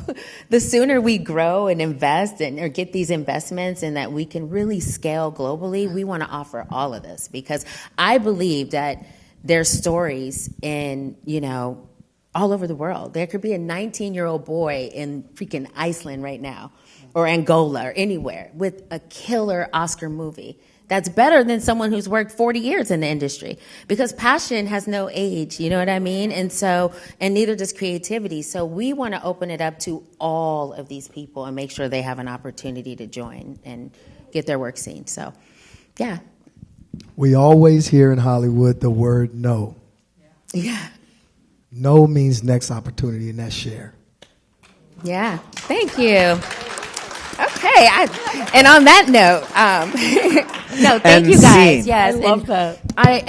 the sooner we grow and invest or get these investments and that we can really scale globally, we want to offer all of this, because I believe that there's stories in, all over the world. There could be a 19-year-old boy in freaking Iceland right now, or Angola, or anywhere, with a killer Oscar movie. That's better than someone who's worked 40 years in the industry, because passion has no age, you know what I mean? And neither does creativity. So we want to open it up to all of these people and make sure they have an opportunity to join and get their work seen. So, yeah. We always hear in Hollywood the word no. Yeah. No means next opportunity, and that's Share. Yeah. Thank you. Okay, and on that note, no, thank you guys. Yes, I love that.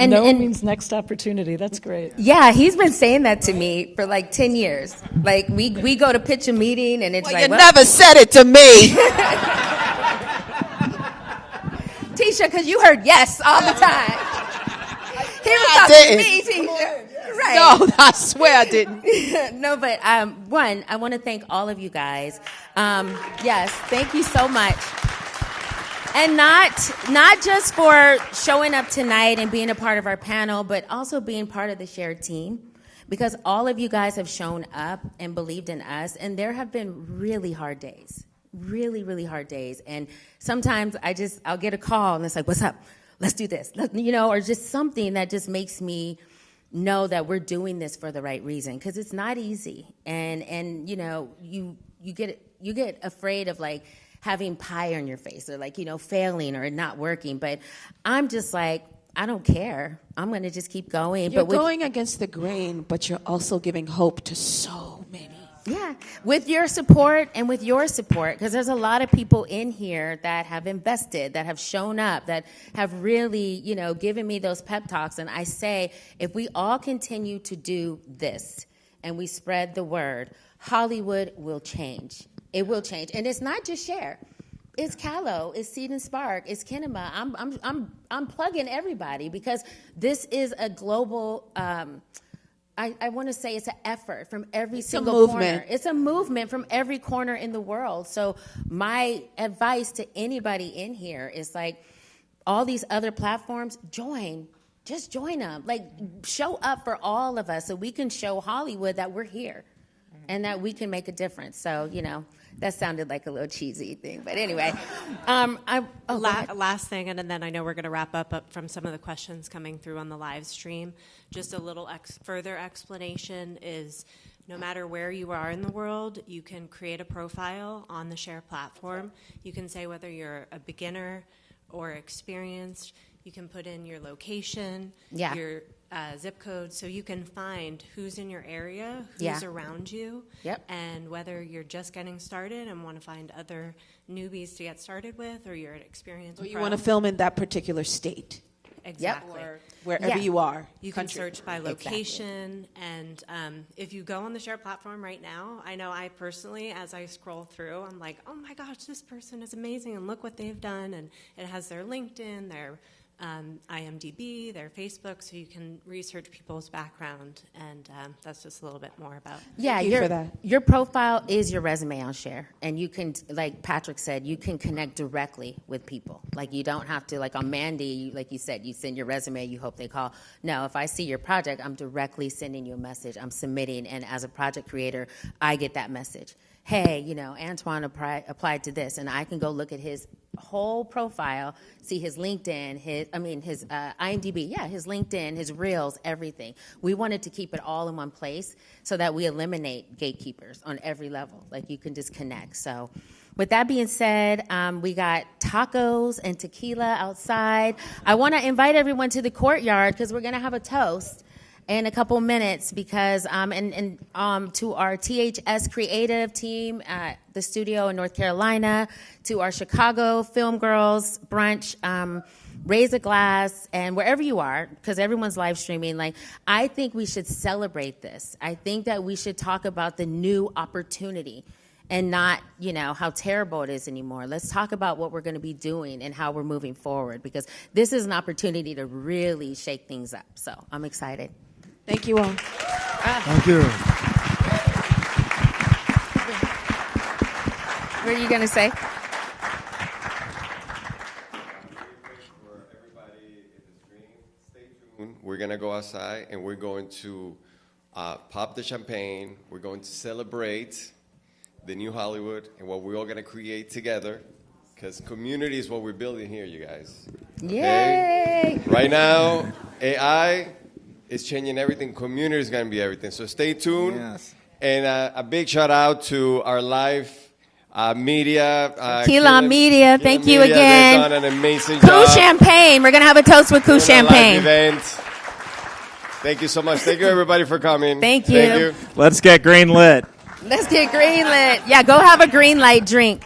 No means next opportunity. That's great. Yeah, he's been saying that to me for 10 years. We go to pitch a meeting, and it's you never said it to me. Tisha, because you heard yes all the time. He was talking to me, Tisha. Right. No, I swear I didn't. No, but one, I want to thank all of you guys. Yes, thank you so much. And not just for showing up tonight and being a part of our panel, but also being part of the Share team, because all of you guys have shown up and believed in us, and there have been really hard days, really, really hard days. And sometimes I'll get a call, and it's what's up? Let's do this, or just something that just makes me know that we're doing this for the right reason, because it's not easy, and you get afraid of having pie on your face, or failing or not working. But I'm just I don't care. I'm going to just keep going. You're going against the grain, but you're also giving hope to so many. Yeah, with your support and with your support, because there's a lot of people in here that have invested, that have shown up, that have really, given me those pep talks. And I say, if we all continue to do this and we spread the word, Hollywood will change. It will change. And it's not just Share. It's Callow, it's Seed and Spark, it's Kinema. I'm plugging everybody, because this is a global I want to say it's an effort from every single movement. corner. It's a movement from every corner in the world. So my advice to anybody in here is like, all these other platforms, just join them. Like, show up for all of us so we can show Hollywood that we're here and that we can make a difference. So, that sounded like a little cheesy thing. But anyway, last thing, and then I know we're going to wrap up from some of the questions coming through on the live stream. Just a little further explanation is, no matter where you are in the world, you can create a profile on the Share platform. You can say whether you're a beginner or experienced. You can put in your location, your zip code, so you can find who's in your area, who's around you, and whether you're just getting started and want to find other newbies to get started with, or you're an experienced Or you pro. want to film in that particular state. Exactly. Or wherever you are. You can search by location, and if you go on the Share platform right now, I know I personally, as I scroll through, I'm like, oh my gosh, this person is amazing, and look what they've done, and it has their LinkedIn, their IMDb, their Facebook, so you can research people's background, and that's just a little bit more about. Yeah, Thank you for that. Your profile is your resume on Share, and you can, like Patrick said, you can connect directly with people. Like, you don't have to, like on Mandy, like you said, you send your resume, you hope they call. No, if I see your project, I'm directly sending you a message. I'm submitting, and as a project creator, I get that message. Hey, Antoine applied to this, and I can go look at his whole profile, see his LinkedIn, his IMDb, his LinkedIn, his Reels, everything. We wanted to keep it all in one place so that we eliminate gatekeepers on every level. Like, you can just connect. So with that being said, we got tacos and tequila outside. I want to invite everyone to the courtyard because we're going to have a toast in a couple minutes, because to our THS creative team at the studio in North Carolina, to our Chicago Film Girls brunch, raise a glass, and wherever you are, because everyone's live streaming, like, I think we should celebrate this. I think that we should talk about the new opportunity and not, how terrible it is anymore. Let's talk about what we're going to be doing and how we're moving forward, because this is an opportunity to really shake things up. So I'm excited. Thank you all. Thank you. What are you going to say? We're going to go outside, and we're going to pop the champagne. We're going to celebrate the new Hollywood and what we're all going to create together, because community is what we're building here, you guys. Okay? Yay! Right now, AI is changing everything. Community is going to be everything. So stay tuned. Yes. And a big shout out to our live media. Tequila Media, thank you again. They've done an amazing Coup job. Champagne. We're going to have a toast with Coup Champagne. Live event. Thank you so much. Thank you, everybody, for coming. Thank you. Let's get green lit. Let's get green lit. Yeah, go have a green light drink.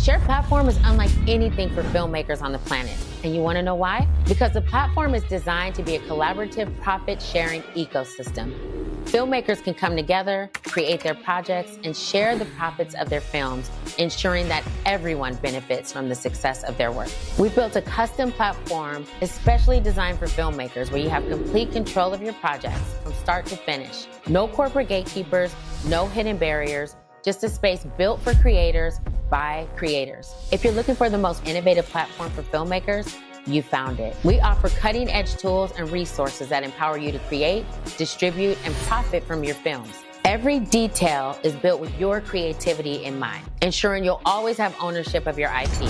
Share Platform is unlike anything for filmmakers on the planet. And you want to know why? Because the platform is designed to be a collaborative profit-sharing ecosystem. Filmmakers can come together, create their projects, and share the profits of their films, ensuring that everyone benefits from the success of their work. We built a custom platform especially designed for filmmakers where you have complete control of your projects from start to finish. No corporate gatekeepers, no hidden barriers, just a space built for creators by creators. If you're looking for the most innovative platform for filmmakers, you found it. We offer cutting-edge tools and resources that empower you to create, distribute, and profit from your films. Every detail is built with your creativity in mind, ensuring you'll always have ownership of your IP.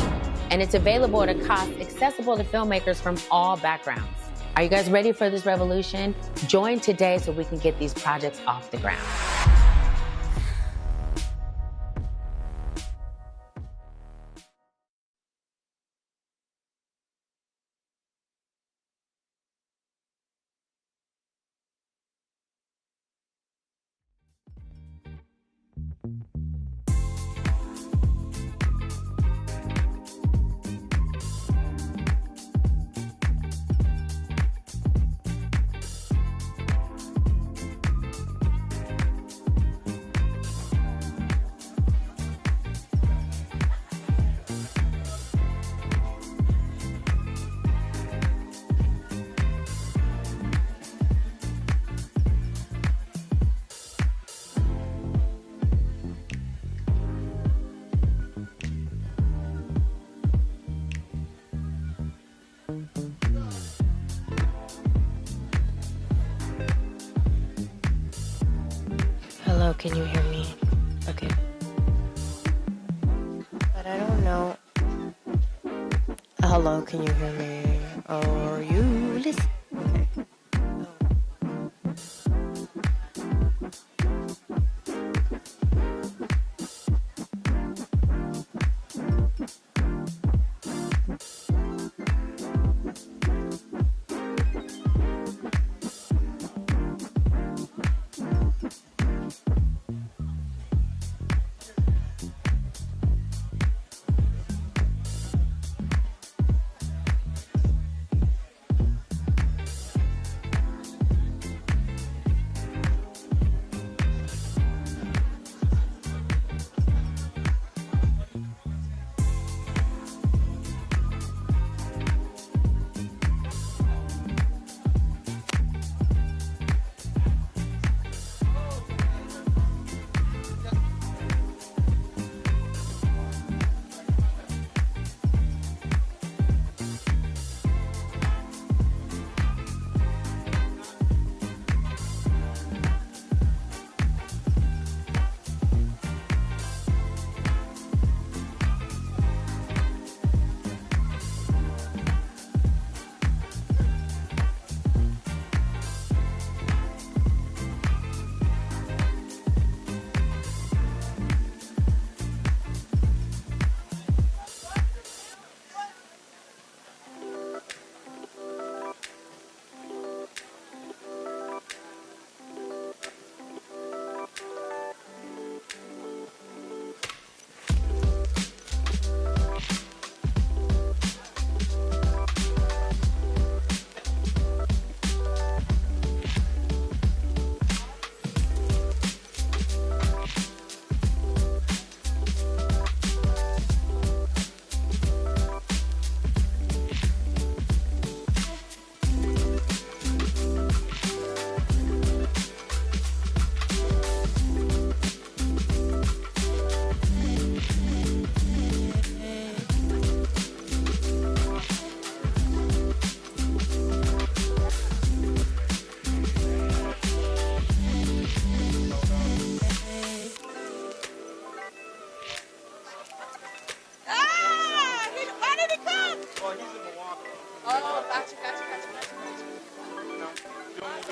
And it's available at a cost accessible to filmmakers from all backgrounds. Are you guys ready for this revolution? Join today so we can get these projects off the ground. Hello, can you hear me? Okay. But I don't know. Hello, can you hear me? Are you listening?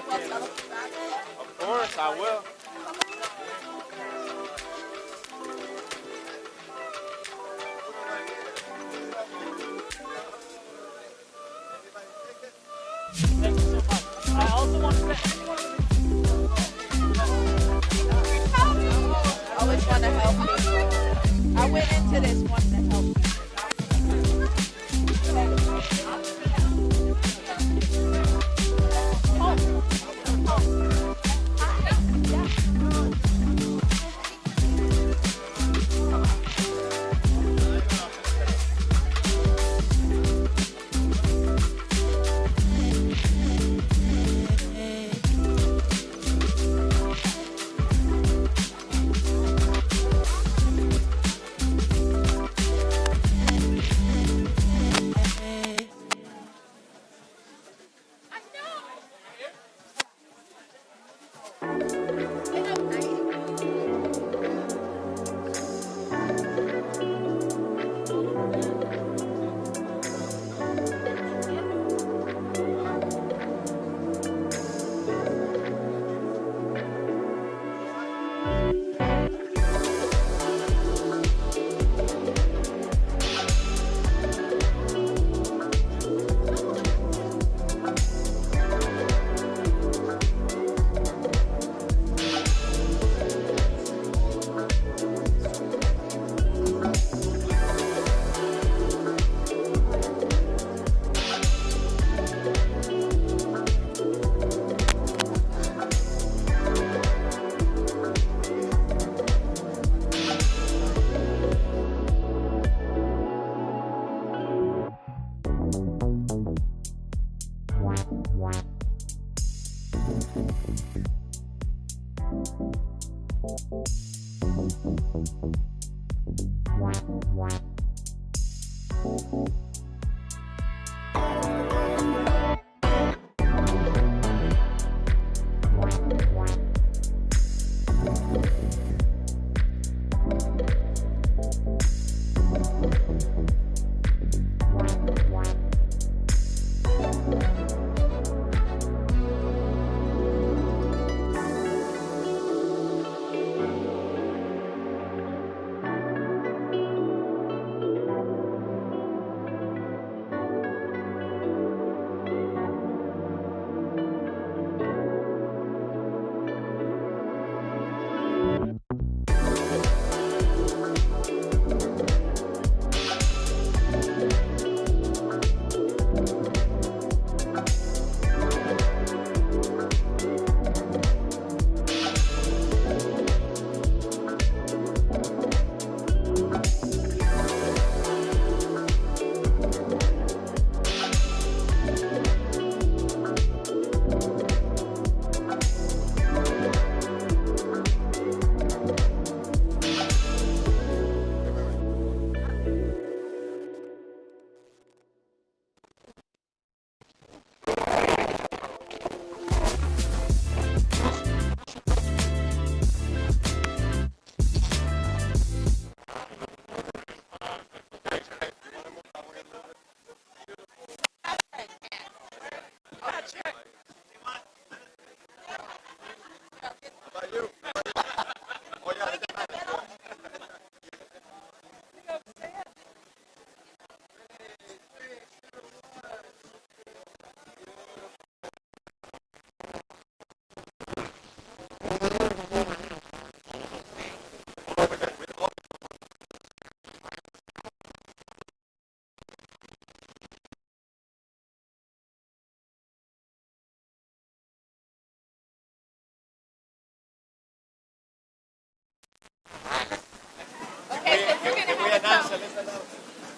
Okay. Of course, I will. Thank you so much. I also want to say always want to help people. I went into this wanting to help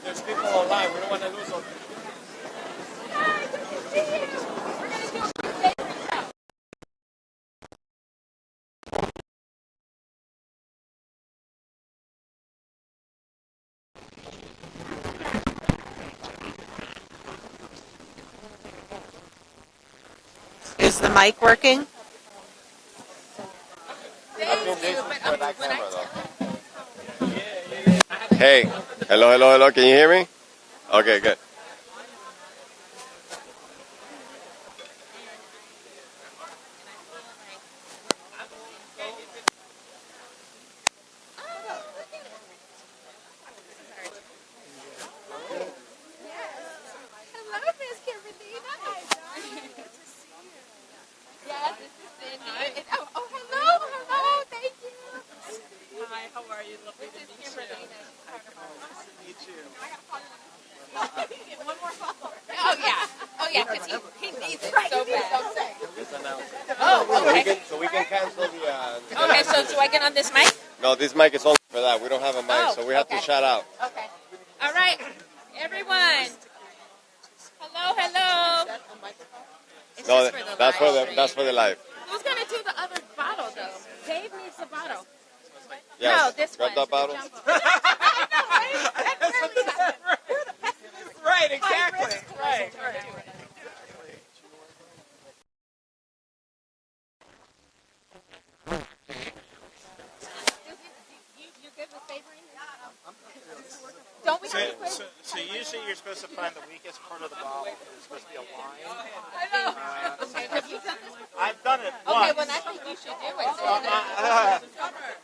There's people online. We don't want to lose them. Is the mic working? Hey, hello. Can you hear me? Okay, good. So we can cancel the... Okay, so do I get on this mic? No, this mic is only for that. We don't have a mic, so we have to shout out. Okay. All right, everyone. Hello. It's No, just for the that's live for the live. Who's going to do the other bottle, though? Dave needs the bottle. Yes. No, this Grab one. that bottle. Right, exactly. Right. Don't we So usually you're supposed to find the weakest part of the bottle. It's supposed to be a line. I know. Have you done this before? I've done it Okay, once. well, I think you should do it.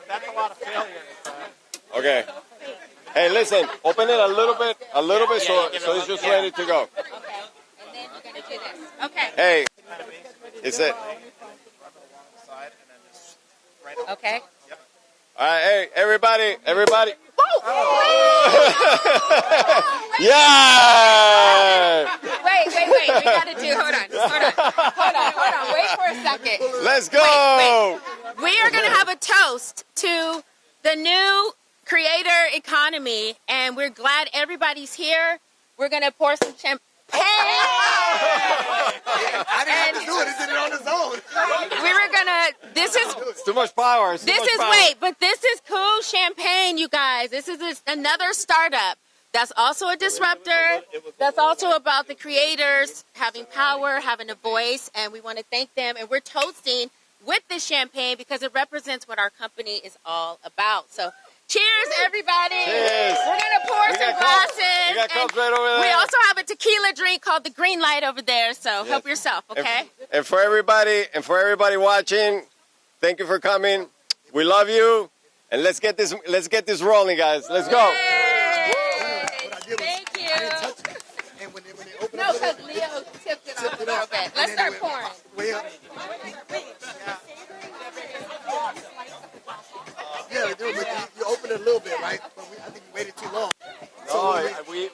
That's a lot of failure. Okay. Hey, listen. Open it a little bit, so it's just ready to go. Okay, and then you're going to do this. Okay. Hey, is it? Okay. All right, hey, everybody. Yeah! Wait. We got to do, hold on. Wait for a second. Let's go! Wait. We are going to have a toast to the new creator economy, and we're glad everybody's here. We're going to pour some champagne. I didn't have to do it. He did it on his own. We were gonna. This is. It's too much power. But this is cool champagne, you guys. This is another startup. That's also a disruptor. That's also about the creators having power, having a voice, and we want to thank them. And we're toasting with this champagne because it represents what our company is all about. So, cheers, everybody. Cheers. We're going to pour some glasses. We got cups right over there. We also have a tequila drink called the Green Light over there, so help yourself, okay? And for everybody watching, thank you for coming. We love you. And let's get this rolling, guys. Let's go. Thank you. No, because Leo tipped it off a little bit. Let's start pouring. Yeah, we do, but you open it a little bit, right? But I think we waited too long. We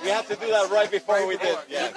have to do that right before we did. Yeah.